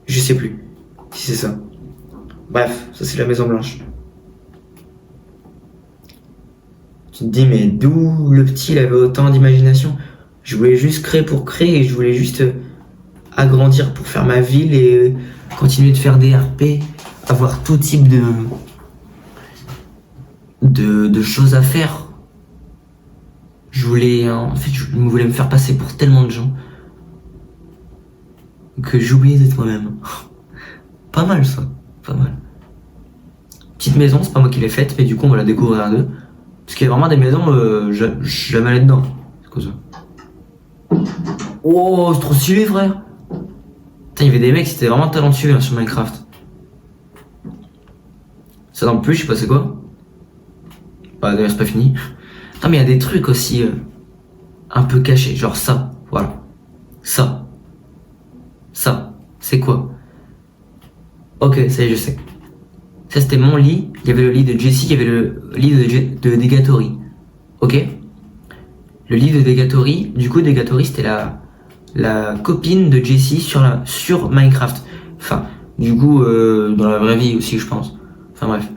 Je sais plus si c'est ça. Bref, ça, c'est la Maison Blanche. Tu te dis, mais d'où le petit il avait autant d'imagination? Je voulais juste créer pour créer et je voulais juste agrandir pour faire ma ville et continuer de faire des RP, avoir tout type de choses à faire. Je voulais me faire passer pour tellement de gens que j'oubliais d'être moi-même. Pas mal ça, pas mal. Petite maison, c'est pas moi qui l'ai faite, mais du coup on va la découvrir à deux. Parce qu'il y a vraiment des maisons, je suis jamais allé dedans. C'est quoi ça? Oh, c'est trop stylé, frère. Putain, il y avait des mecs qui étaient vraiment talentueux sur Minecraft. Ça non plus, je sais pas c'est quoi. Bah d'ailleurs c'est pas fini. Non mais il y a des trucs aussi un peu cachés, genre ça, voilà. Ça, c'est quoi? Ok, ça y est, je sais. Ça c'était mon lit, il y avait le lit de Jesse, il y avait le lit de Degatori. Ok? Le lit de Degatori, du coup Degatori c'était la copine de Jesse sur Minecraft. Enfin, du coup, dans la vraie vie aussi, je pense. Enfin bref.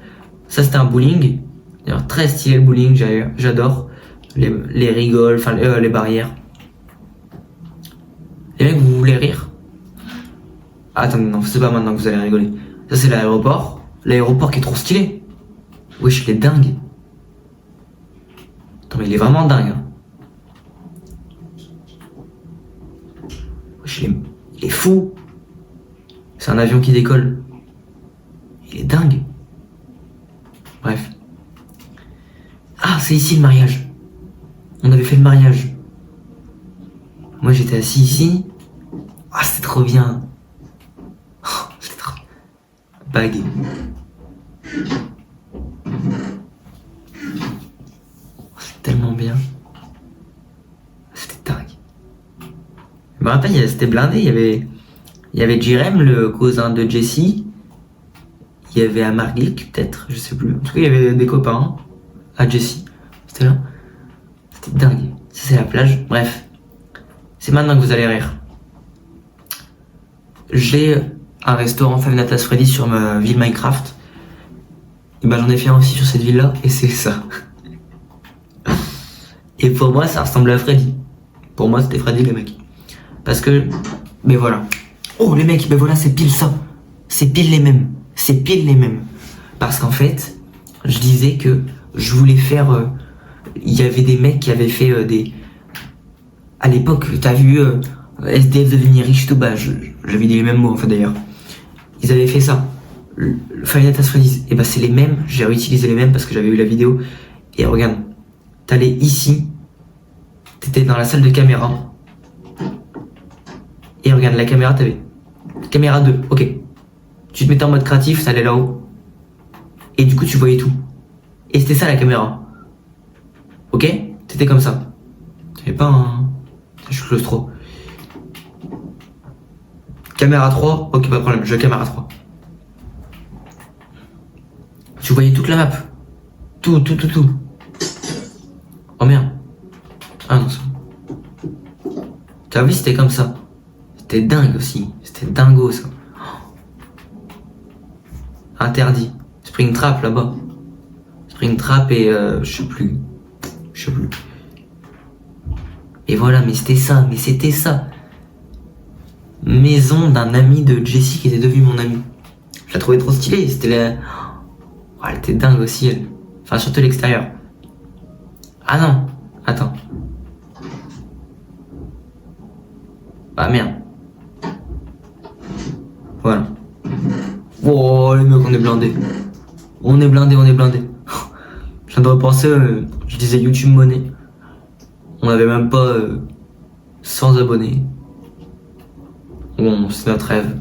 Ça c'était un bowling. D'ailleurs, très stylé le bowling, j'adore. Les rigoles, enfin les barrières. Les mecs, vous voulez rire? Attendez, non, c'est pas maintenant que vous allez rigoler. Ça c'est l'aéroport. L'aéroport qui est trop stylé. Wesh, il est dingue. Attends, mais il est vraiment dingue. Hein. Wesh, il est fou. C'est un avion qui décolle. Il est dingue. Bref. Ah, c'est ici le mariage. On avait fait le mariage. Moi j'étais assis ici. Ah, c'était trop bien. Oh, c'était trop... Bague. C'est tellement bien. C'était dingue. Je me rappelle, c'était blindé. Il y avait Jirem, le cousin de Jesse. Il y avait Amargik, peut-être, je sais plus. En tout cas, il y avait des copains à Jesse. C'était là. C'était dingue. Ça, c'est la plage. Bref. C'est maintenant que vous allez rire. J'ai un restaurant Five Nights at Freddy's sur ma ville Minecraft. Et ben j'en ai fait un aussi sur cette ville là et c'est ça. Et pour moi ça ressemble à Freddy. Pour moi c'était Freddy les mecs. Parce que, mais voilà. Oh les mecs, ben voilà c'est pile ça. C'est pile les mêmes. C'est pile les mêmes. Parce qu'en fait, je disais que je voulais faire... Il y avait des mecs qui avaient fait des... À l'époque, t'as vu SDF devenir riche tout bas. J'avais dit les mêmes mots en fait d'ailleurs. Ils avaient fait ça. Le Five Nights at Freddy's. Et bah c'est les mêmes. J'ai réutilisé les mêmes parce que j'avais eu la vidéo. Et regarde. T'allais ici. T'étais dans la salle de caméra. Et regarde la caméra t'avais. Caméra 2. Ok. Tu te mettais en mode créatif, ça allait là-haut. Et du coup tu voyais tout. Et c'était ça la caméra. Ok? T'étais comme ça. T'avais pas un... Je suis claustro. Caméra 3, ok pas de problème, je caméra 3. Tu voyais toute la map. Tout. Oh merde. Ah non, c'est bon. T'as vu, c'était comme ça. C'était dingue aussi. C'était dingo ça. Interdit. Springtrap là-bas. Springtrap et je sais plus. Et voilà, mais c'était ça. Maison d'un ami de Jesse qui était devenu mon ami. Je la trouvais trop stylée, c'était la... Oh, elle était dingue aussi, elle. Enfin, surtout l'extérieur. Ah non, attends. Ah merde. Voilà. Oh les mecs, on est blindés. On est blindés. Je viens de repenser, je disais YouTube monnaie. On avait même pas 100 abonnés. Bon, c'est notre rêve.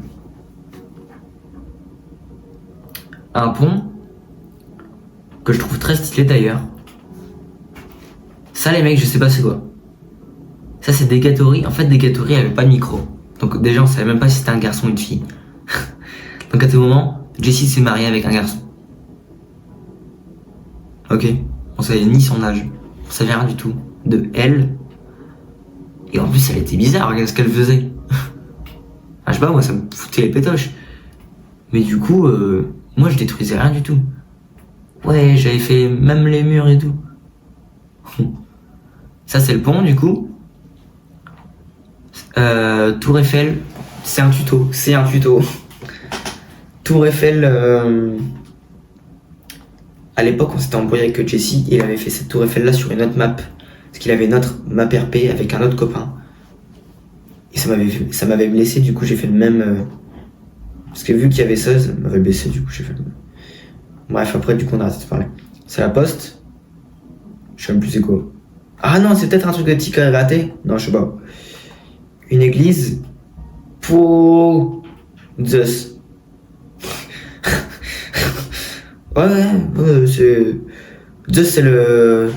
Un pont que je trouve très stylé d'ailleurs. Ça les mecs, je sais pas c'est quoi. Ça c'est Degatory. En fait Degatory avait pas de micro. Donc déjà on savait même pas si c'était un garçon ou une fille. Donc à tout moment, Jessie s'est mariée avec un garçon. Ok. On savait ni son âge. On savait rien du tout de elle. Et en plus elle était bizarre, regarde ce qu'elle faisait. Ah, je sais pas, moi ça me foutait les pétoches. Mais du coup, moi je détruisais rien du tout. Ouais, j'avais fait même les murs et tout. Ça c'est le pont du coup. Tour Eiffel, c'est un tuto. Tour Eiffel, à l'époque on s'était embrouillé avec Jesse et il avait fait cette tour Eiffel là sur une autre map. Parce qu'il avait une autre map RP avec un autre copain. Et ça m'avait blessé, du coup j'ai fait le même. Parce que vu qu'il y avait ça m'avait blessé, du coup j'ai fait le même. Bref, après du coup on a arrêté de parler. C'est la poste. Je sais même plus c'est quoi. Ah non, c'est peut-être un truc de ticket raté. Non, je sais pas. Une église pour Zeus. ouais, c'est. Zeus c'est le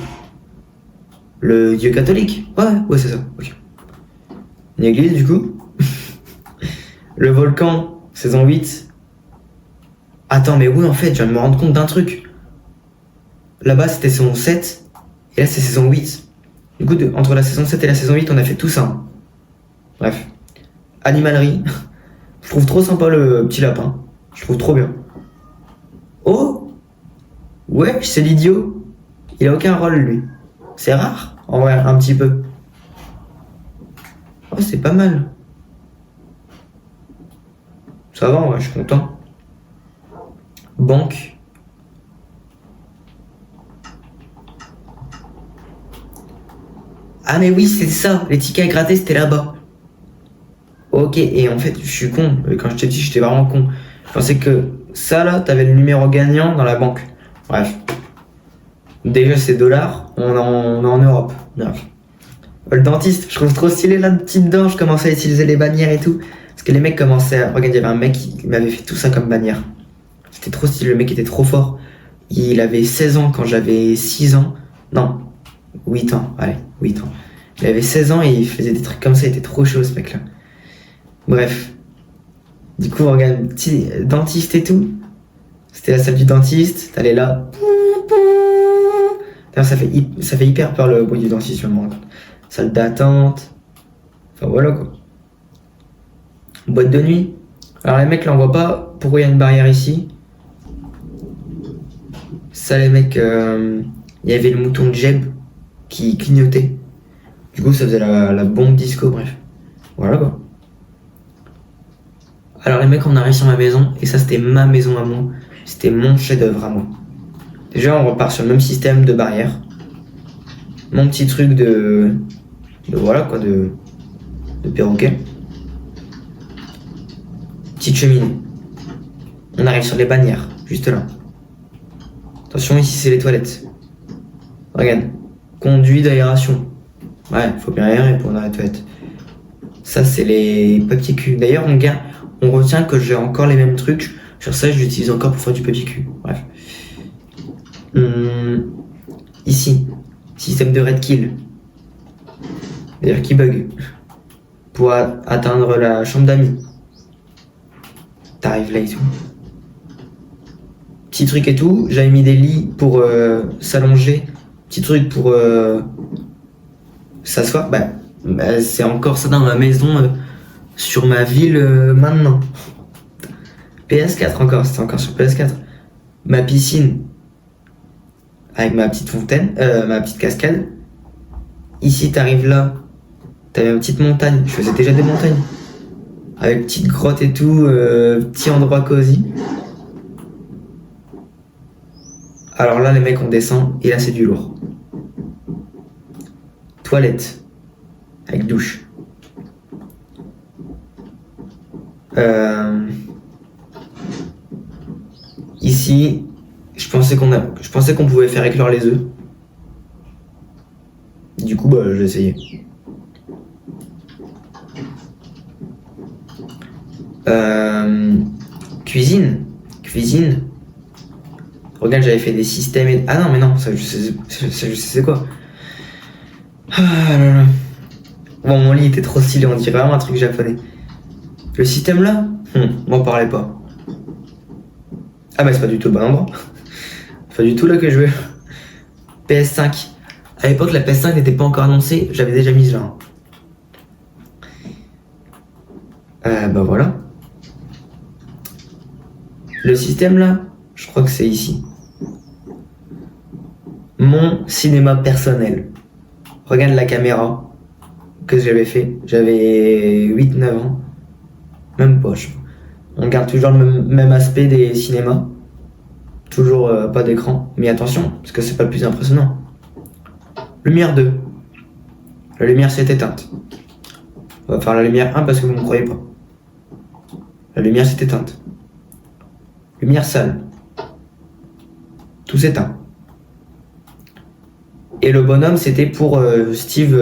dieu catholique. Ouais, c'est ça. Ok. Une église du coup. Le volcan, saison 8. Attends, mais oui, en fait, je viens de me rendre compte d'un truc. Là-bas, c'était saison 7. Et là, c'est saison 8. Du coup, entre la saison 7 et la saison 8, on a fait tout ça. Bref. Animalerie. Je trouve trop sympa le petit lapin. Je trouve trop bien. Oh! Ouais, c'est l'idiot. Il a aucun rôle, lui. C'est rare. En vrai, un petit peu. Oh, c'est pas mal. Ça va, ouais, je suis content. Banque. Ah mais oui, c'est ça, les tickets à gratter, c'était là-bas. Ok, et en fait, je suis con. Quand je t'ai dit, j'étais vraiment con. Je pensais que ça, là, t'avais le numéro gagnant dans la banque. Bref. Déjà, c'est dollars, on est en Europe. Bref. Le dentiste, je trouve trop stylé là, petite dent, je commençais à utiliser les bannières et tout. Parce que les mecs commençaient à... Regarde, il y avait un mec qui m'avait fait tout ça comme bannière. C'était trop stylé, le mec était trop fort. Il avait 16 ans quand j'avais 6 ans. Non, 8 ans, allez, 8 ans. Il avait 16 ans et il faisait des trucs comme ça, il était trop chaud ce mec-là. Bref. Du coup, regarde, petit dentiste et tout. C'était la salle du dentiste, t'allais là. D'ailleurs, ça fait hyper peur le bruit du dentiste, je me rends compte. Salle d'attente. Enfin voilà quoi. Boîte de nuit. Alors les mecs là on voit pas pourquoi il y a une barrière ici. Ça les mecs, il y avait le mouton de Jeb qui clignotait. Du coup ça faisait la bombe disco, bref. Voilà quoi. Alors les mecs on arrive sur ma maison et ça c'était ma maison à moi. C'était mon chef-d'œuvre à moi. Déjà on repart sur le même système de barrière. Mon petit truc de voilà quoi, de perroquet. Petite cheminée. On arrive sur les bannières, juste là. Attention, ici c'est les toilettes. Regarde. Conduit d'aération. Ouais, faut bien aérer pour les toilettes. Ça c'est les papiers cul. D'ailleurs on retient que j'ai encore les mêmes trucs. Sur ça je l'utilise encore pour faire du papier cul. Bref. Ici. Système de red kill. D'ailleurs qui bug. Pour atteindre la chambre d'amis. T'arrives là et tout. Petit truc et tout. J'avais mis des lits pour s'allonger. Petit truc pour s'asseoir. Bah, c'est encore ça dans ma maison. Sur ma ville maintenant. PS4 encore. C'était encore sur PS4. Ma piscine. Avec ma petite fontaine. Ma petite cascade. Ici t'arrives là. T'avais une petite montagne. Je faisais déjà des montagnes. Avec petite grotte et tout. Petit endroit cosy. Alors là les mecs on descend. Et là c'est du lourd. Toilette. Avec douche. Ici, je pensais qu'on pouvait faire éclore les œufs. Du coup, bah, j'ai essayé. Cuisine. Regarde, j'avais fait des systèmes et... Ah non, mais non, ça je sais c'est quoi. Ah là là. Bon, mon lit était trop stylé, on dirait vraiment un truc japonais. Le système là, m'en parlez pas. Ah bah c'est pas du tout le bon endroit. C'est pas du tout là que je veux. PS5. À l'époque, la PS5 n'était pas encore annoncée, j'avais déjà mis là. Bah voilà. Le système là, je crois que c'est ici. Mon cinéma personnel. Regarde la caméra que j'avais fait. J'avais 8-9 ans. Même pas, je sais pas. On garde toujours le même aspect des cinémas. Toujours pas d'écran. Mais attention, parce que c'est pas le plus impressionnant. Lumière 2. La lumière s'est éteinte. On va faire la lumière 1 parce que vous ne me croyez pas. La lumière s'est éteinte. Lumière sale. Tout s'éteint. Et le bonhomme, c'était pour Steve.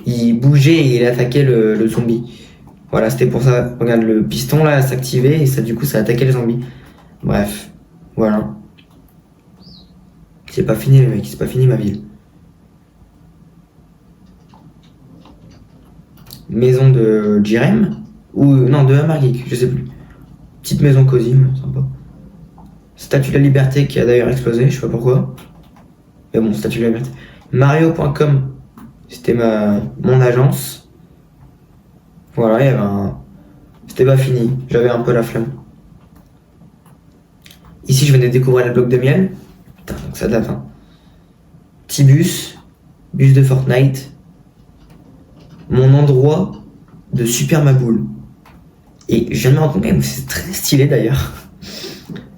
Il bougeait et il attaquait le zombie. Voilà, c'était pour ça. Regarde, le piston là s'activait et ça, du coup, ça attaquait les zombies. Bref, voilà. C'est pas fini, les mecs, c'est pas fini ma ville. Maison de Jirem ou non, de Amargik, je sais plus. Petite maison cosy, sympa. Statue de la Liberté qui a d'ailleurs explosé, je sais pas pourquoi. Mais bon, Statue de la Liberté. Mario.com, c'était mon agence. Voilà, il y avait un... C'était pas fini, j'avais un peu la flemme. Ici, je venais de découvrir le bloc de miel. Putain, donc ça date, hein. Petit bus de Fortnite. Mon endroit de Super Maboule. Et je viens de me rendre compte quand même que c'est très stylé d'ailleurs.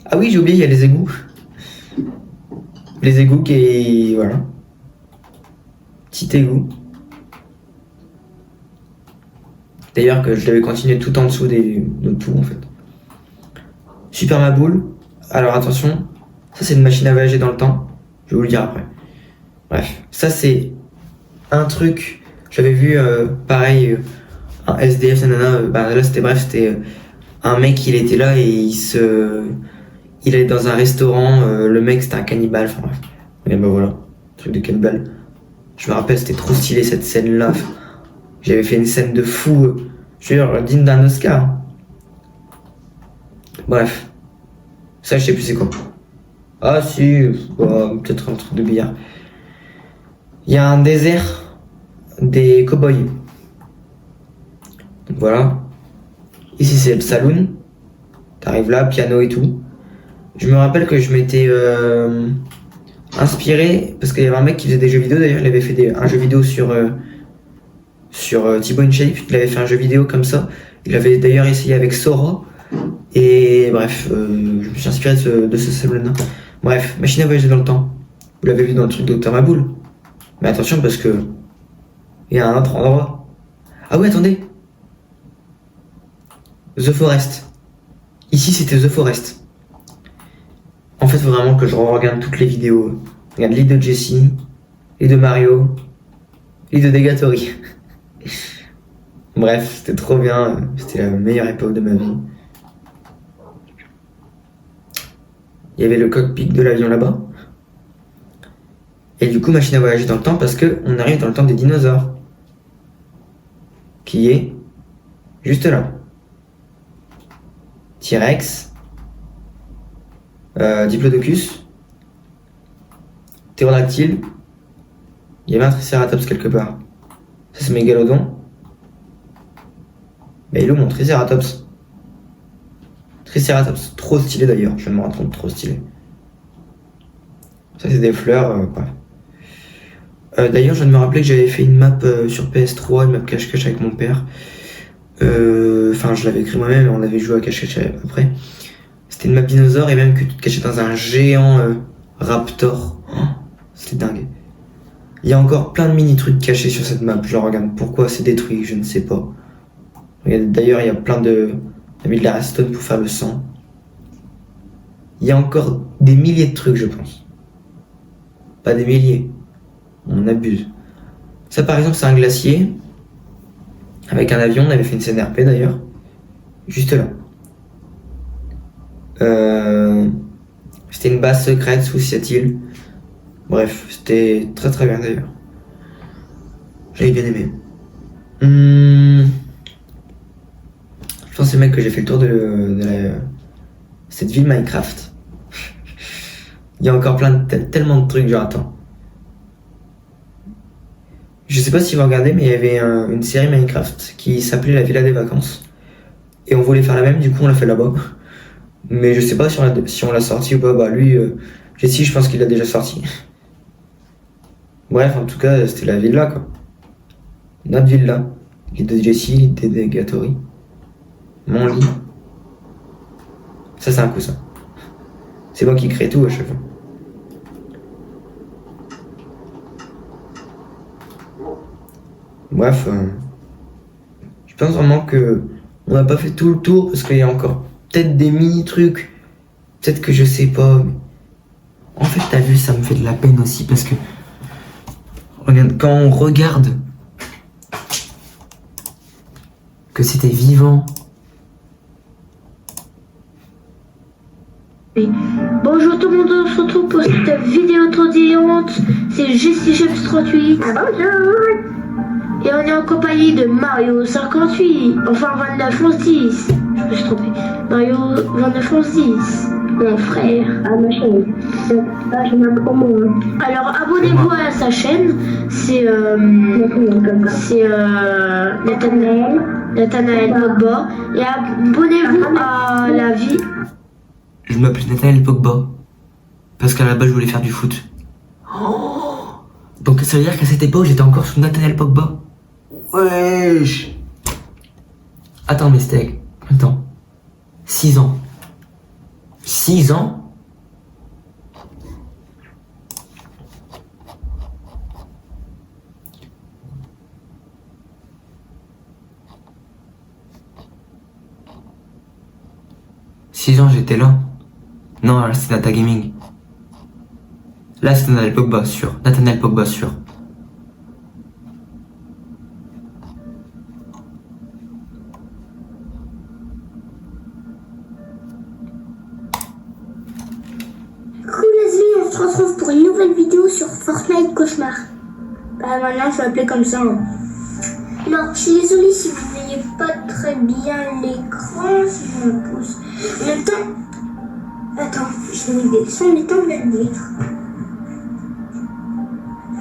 Ah oui, j'ai oublié, il y a les égouts. Les égouts qui... Voilà. Petit égout. D'ailleurs que je devais continuer tout en dessous de tout en fait. Super Maboule. Alors attention, ça c'est une machine à voyager dans le temps. Je vais vous le dire après. Bref, ça c'est un truc... J'avais vu pareil... un SDF, nanana, bah là c'était bref, c'était un mec, il était là et il allait dans un restaurant, le mec c'était un cannibale, enfin bref. Et bah voilà, truc de cannibale. Je me rappelle, c'était trop stylé cette scène là. J'avais fait une scène de fou, je veux dire, digne d'un Oscar. Bref, ça je sais plus c'est quoi. Ah si, peut-être un truc de billard. Il y a un désert des cow-boys. Donc voilà. Ici c'est le saloon. T'arrives là, piano et tout. Je me rappelle que je m'étais inspiré parce qu'il y avait un mec qui faisait des jeux vidéo. D'ailleurs, il avait fait un jeu vidéo sur Thibaut InShape. Il avait fait un jeu vidéo comme ça. Il avait d'ailleurs essayé avec Sora. Et bref, je me suis inspiré de ce saloon-là. Bref, machine à voyager dans le temps. Vous l'avez vu dans le truc Dr Maboule. Mais attention parce que il y a un autre endroit. Ah oui, attendez. The Forest. Ici, c'était The Forest. En fait, faut vraiment que je regarde toutes les vidéos. Regarde l'île de Jessie, l'île de Mario, l'île de Degatory. Bref, c'était trop bien. C'était la meilleure époque de ma vie. Il y avait le cockpit de l'avion là-bas. Et du coup, machine à voyager dans le temps parce que on arrive dans le temps des dinosaures. Qui est juste là. T-Rex, Diplodocus, Ptérodactyle, il y avait un Triceratops quelque part. Ça c'est Mégalodon. Mais il est où mon Triceratops? Triceratops, trop stylé d'ailleurs, je viens de me rendre compte, trop stylé. Ça c'est des fleurs, d'ailleurs je viens de me rappeler que j'avais fait une map sur PS3, une map cache-cache avec mon père. Enfin, je l'avais écrit moi-même et on avait joué à cache-cache après. C'était une map dinosaure et même que tu te cachais dans un géant raptor. Oh, c'était dingue. Il y a encore plein de mini-trucs cachés sur cette map. Je regarde pourquoi c'est détruit, je ne sais pas. D'ailleurs, il y a plein de... On a mis de la redstone pour faire le sang. Il y a encore des milliers de trucs, je pense. Pas des milliers. On abuse. Ça, par exemple, c'est un glacier. Avec un avion, on avait fait une scène RP d'ailleurs. Juste là. C'était une base secrète sous cette île. Bref, c'était très très bien d'ailleurs. J'avais bien aimé. Je pense mec que j'ai fait le tour de cette ville Minecraft. Il y a encore tellement de trucs, genre attends. Je sais pas si vous regardez, mais il y avait une série Minecraft qui s'appelait La Villa des Vacances. Et on voulait faire la même, du coup on l'a fait là-bas. Mais je sais pas si on l'a sorti ou pas. Bah lui, Jessie, je pense qu'il l'a déjà sorti. Bref, en tout cas, c'était la villa quoi. Notre villa. L'île de Jessie, l'île de Gatori. Mon lit. Ça c'est un coup ça. C'est moi qui crée tout à chaque fois. Bref, je pense vraiment que on n'a pas fait tout le tour parce qu'il y a encore peut-être des mini trucs, peut-être que je sais pas. Mais... En fait, t'as vu, ça me fait de la peine aussi parce que regarde, quand on regarde que c'était vivant. Bonjour tout le monde, on se retrouve pour cette vidéo trotillante. C'est JessiJeps38. Bonjour. Et on est en compagnie de Mario 58. Enfin 291110. Je me suis trompé. Mario 291110. Mon frère. Ah, ma chaîne. Ah, je m'appelle moi. Alors abonnez-vous à sa chaîne. C'est Nathanaël Pogba. Et abonnez-vous à la vie. Je m'appelle Nathanaël Pogba. Parce qu'à la base je voulais faire du foot. Oh, donc ça veut dire qu'à cette époque j'étais encore sous Nathanaël Pogba. Wesh. Attends mais c'était... Attends. 6 ans. 6 ans. J'étais là. Non, là c'est Nata Gaming. Là c'est Nathanaël Pogba, sûr. Nathanaël Pogba, sûr. Coucou les amis, on se retrouve pour une nouvelle vidéo sur Fortnite Cauchemar. Bah maintenant je vais appeler comme ça. Alors je suis désolée si vous ne voyez pas très bien l'écran, si je me pousse. En même temps, attends, je vais mettre son étang de la vitre.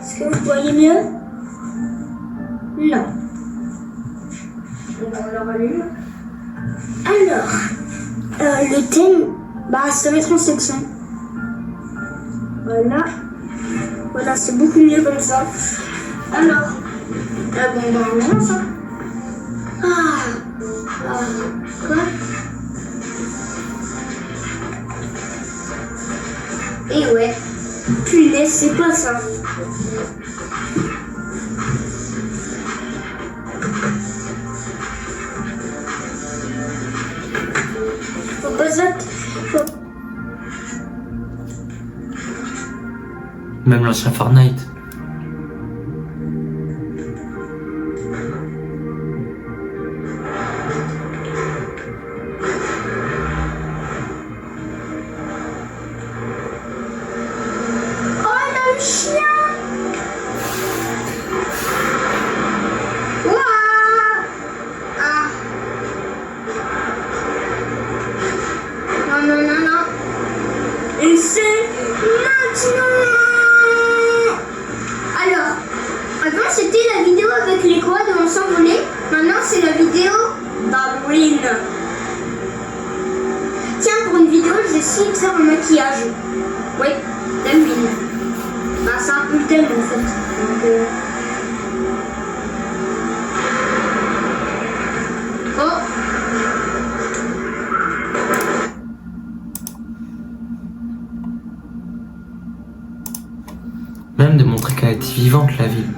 Est-ce que vous voyez mieux? Non. On va le rallumer. Alors, le thème, bah se mettre en section. Voilà. Voilà, c'est beaucoup mieux comme ça. Alors, bon, bah, on commence, hein. Quoi? Et ouais. Punaise, c'est pas ça. Faut pas ça. Même l'ancien Fortnite. Et c'est maintenant. Alors, avant c'était la vidéo avec les quads où on s'envolait. Maintenant c'est la vidéo d'Halloween. Tiens, pour une vidéo, j'ai essayé de faire un maquillage. Oui, d'Halloween. Bah, c'est un peu le thème en fait. Donc, oh. Même de montrer qu'elle était vivante la ville.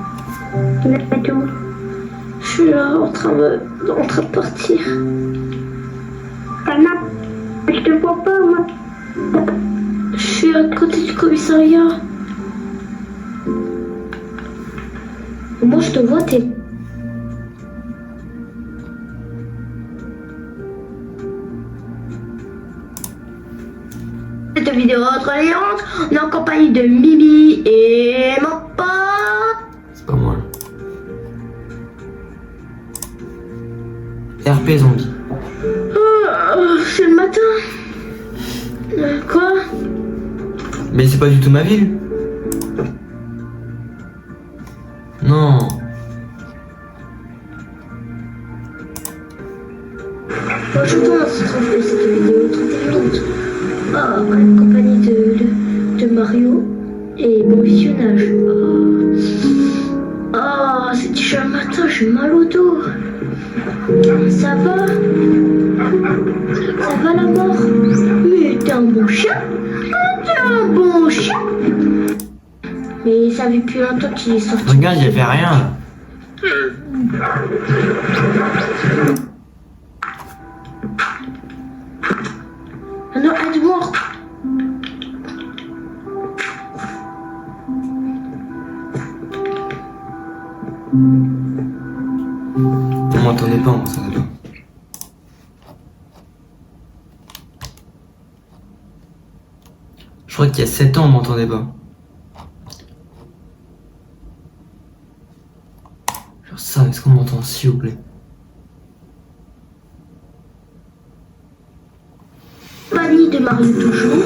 Je suis là en train de partir. Anna, je te vois pas, moi. Je suis à côté du commissariat. Moi je te vois, t'es... Cette vidéo trolliante, on est en compagnie de Mimi et mon pote. C'est pas moi. RP zombie. C'est le matin. Quoi? Mais c'est pas du tout ma ville. Non. Moi je pense que cette vidéo est trop terminante. En compagnie de Mario et bon visionnage. C'est déjà le matin, j'ai mal au dos. Ça va? Ça va la mort? Mais t'es un bon chien? T'es un bon chien? Mais ça fait plus longtemps qu'il est sorti. Regarde, il fait rien. Ah non, aide-moi. On m'entendait pas, on m'entendait pas. Je crois qu'il y a 7 ans, on m'entendait pas. Genre ça, est-ce qu'on m'entend s'il vous plaît? Compagnie de Mario toujours.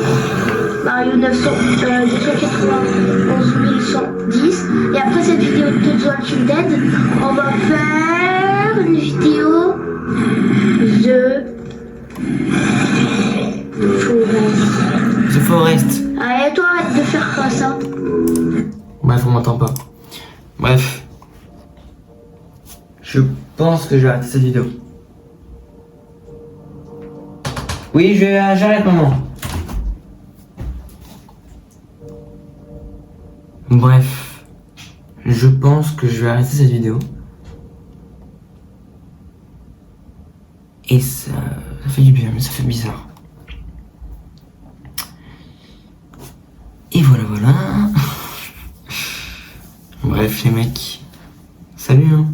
Mario 291 110. Et après cette vidéo de The Walking Dead, on va faire une vidéo The Forest. Allez, toi, arrête de faire comme ça. Bref, on m'entend pas. Bref. Je pense que je vais arrêter cette vidéo. Oui, j'arrête, maman. Bref. Je pense que je vais arrêter cette vidéo. Et ça fait du bien, mais ça fait bizarre. Et voilà. Bref, les mecs. Salut, hein.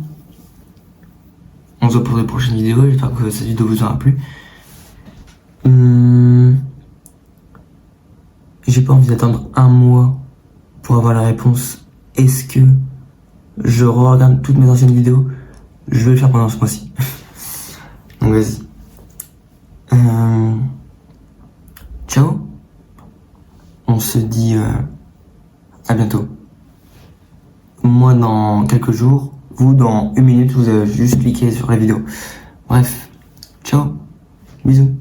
On se voit pour de prochaines vidéos. J'espère que cette vidéo vous aura plu. J'ai pas envie d'attendre un mois pour avoir la réponse. Est-ce que je regarde toutes mes anciennes vidéos? Je vais le faire pendant ce mois-ci. Donc vas-y. Ciao. On se dit à bientôt. Moi dans quelques jours, vous dans 1 minute, vous avez juste cliqué sur la vidéo. Bref, ciao, bisous.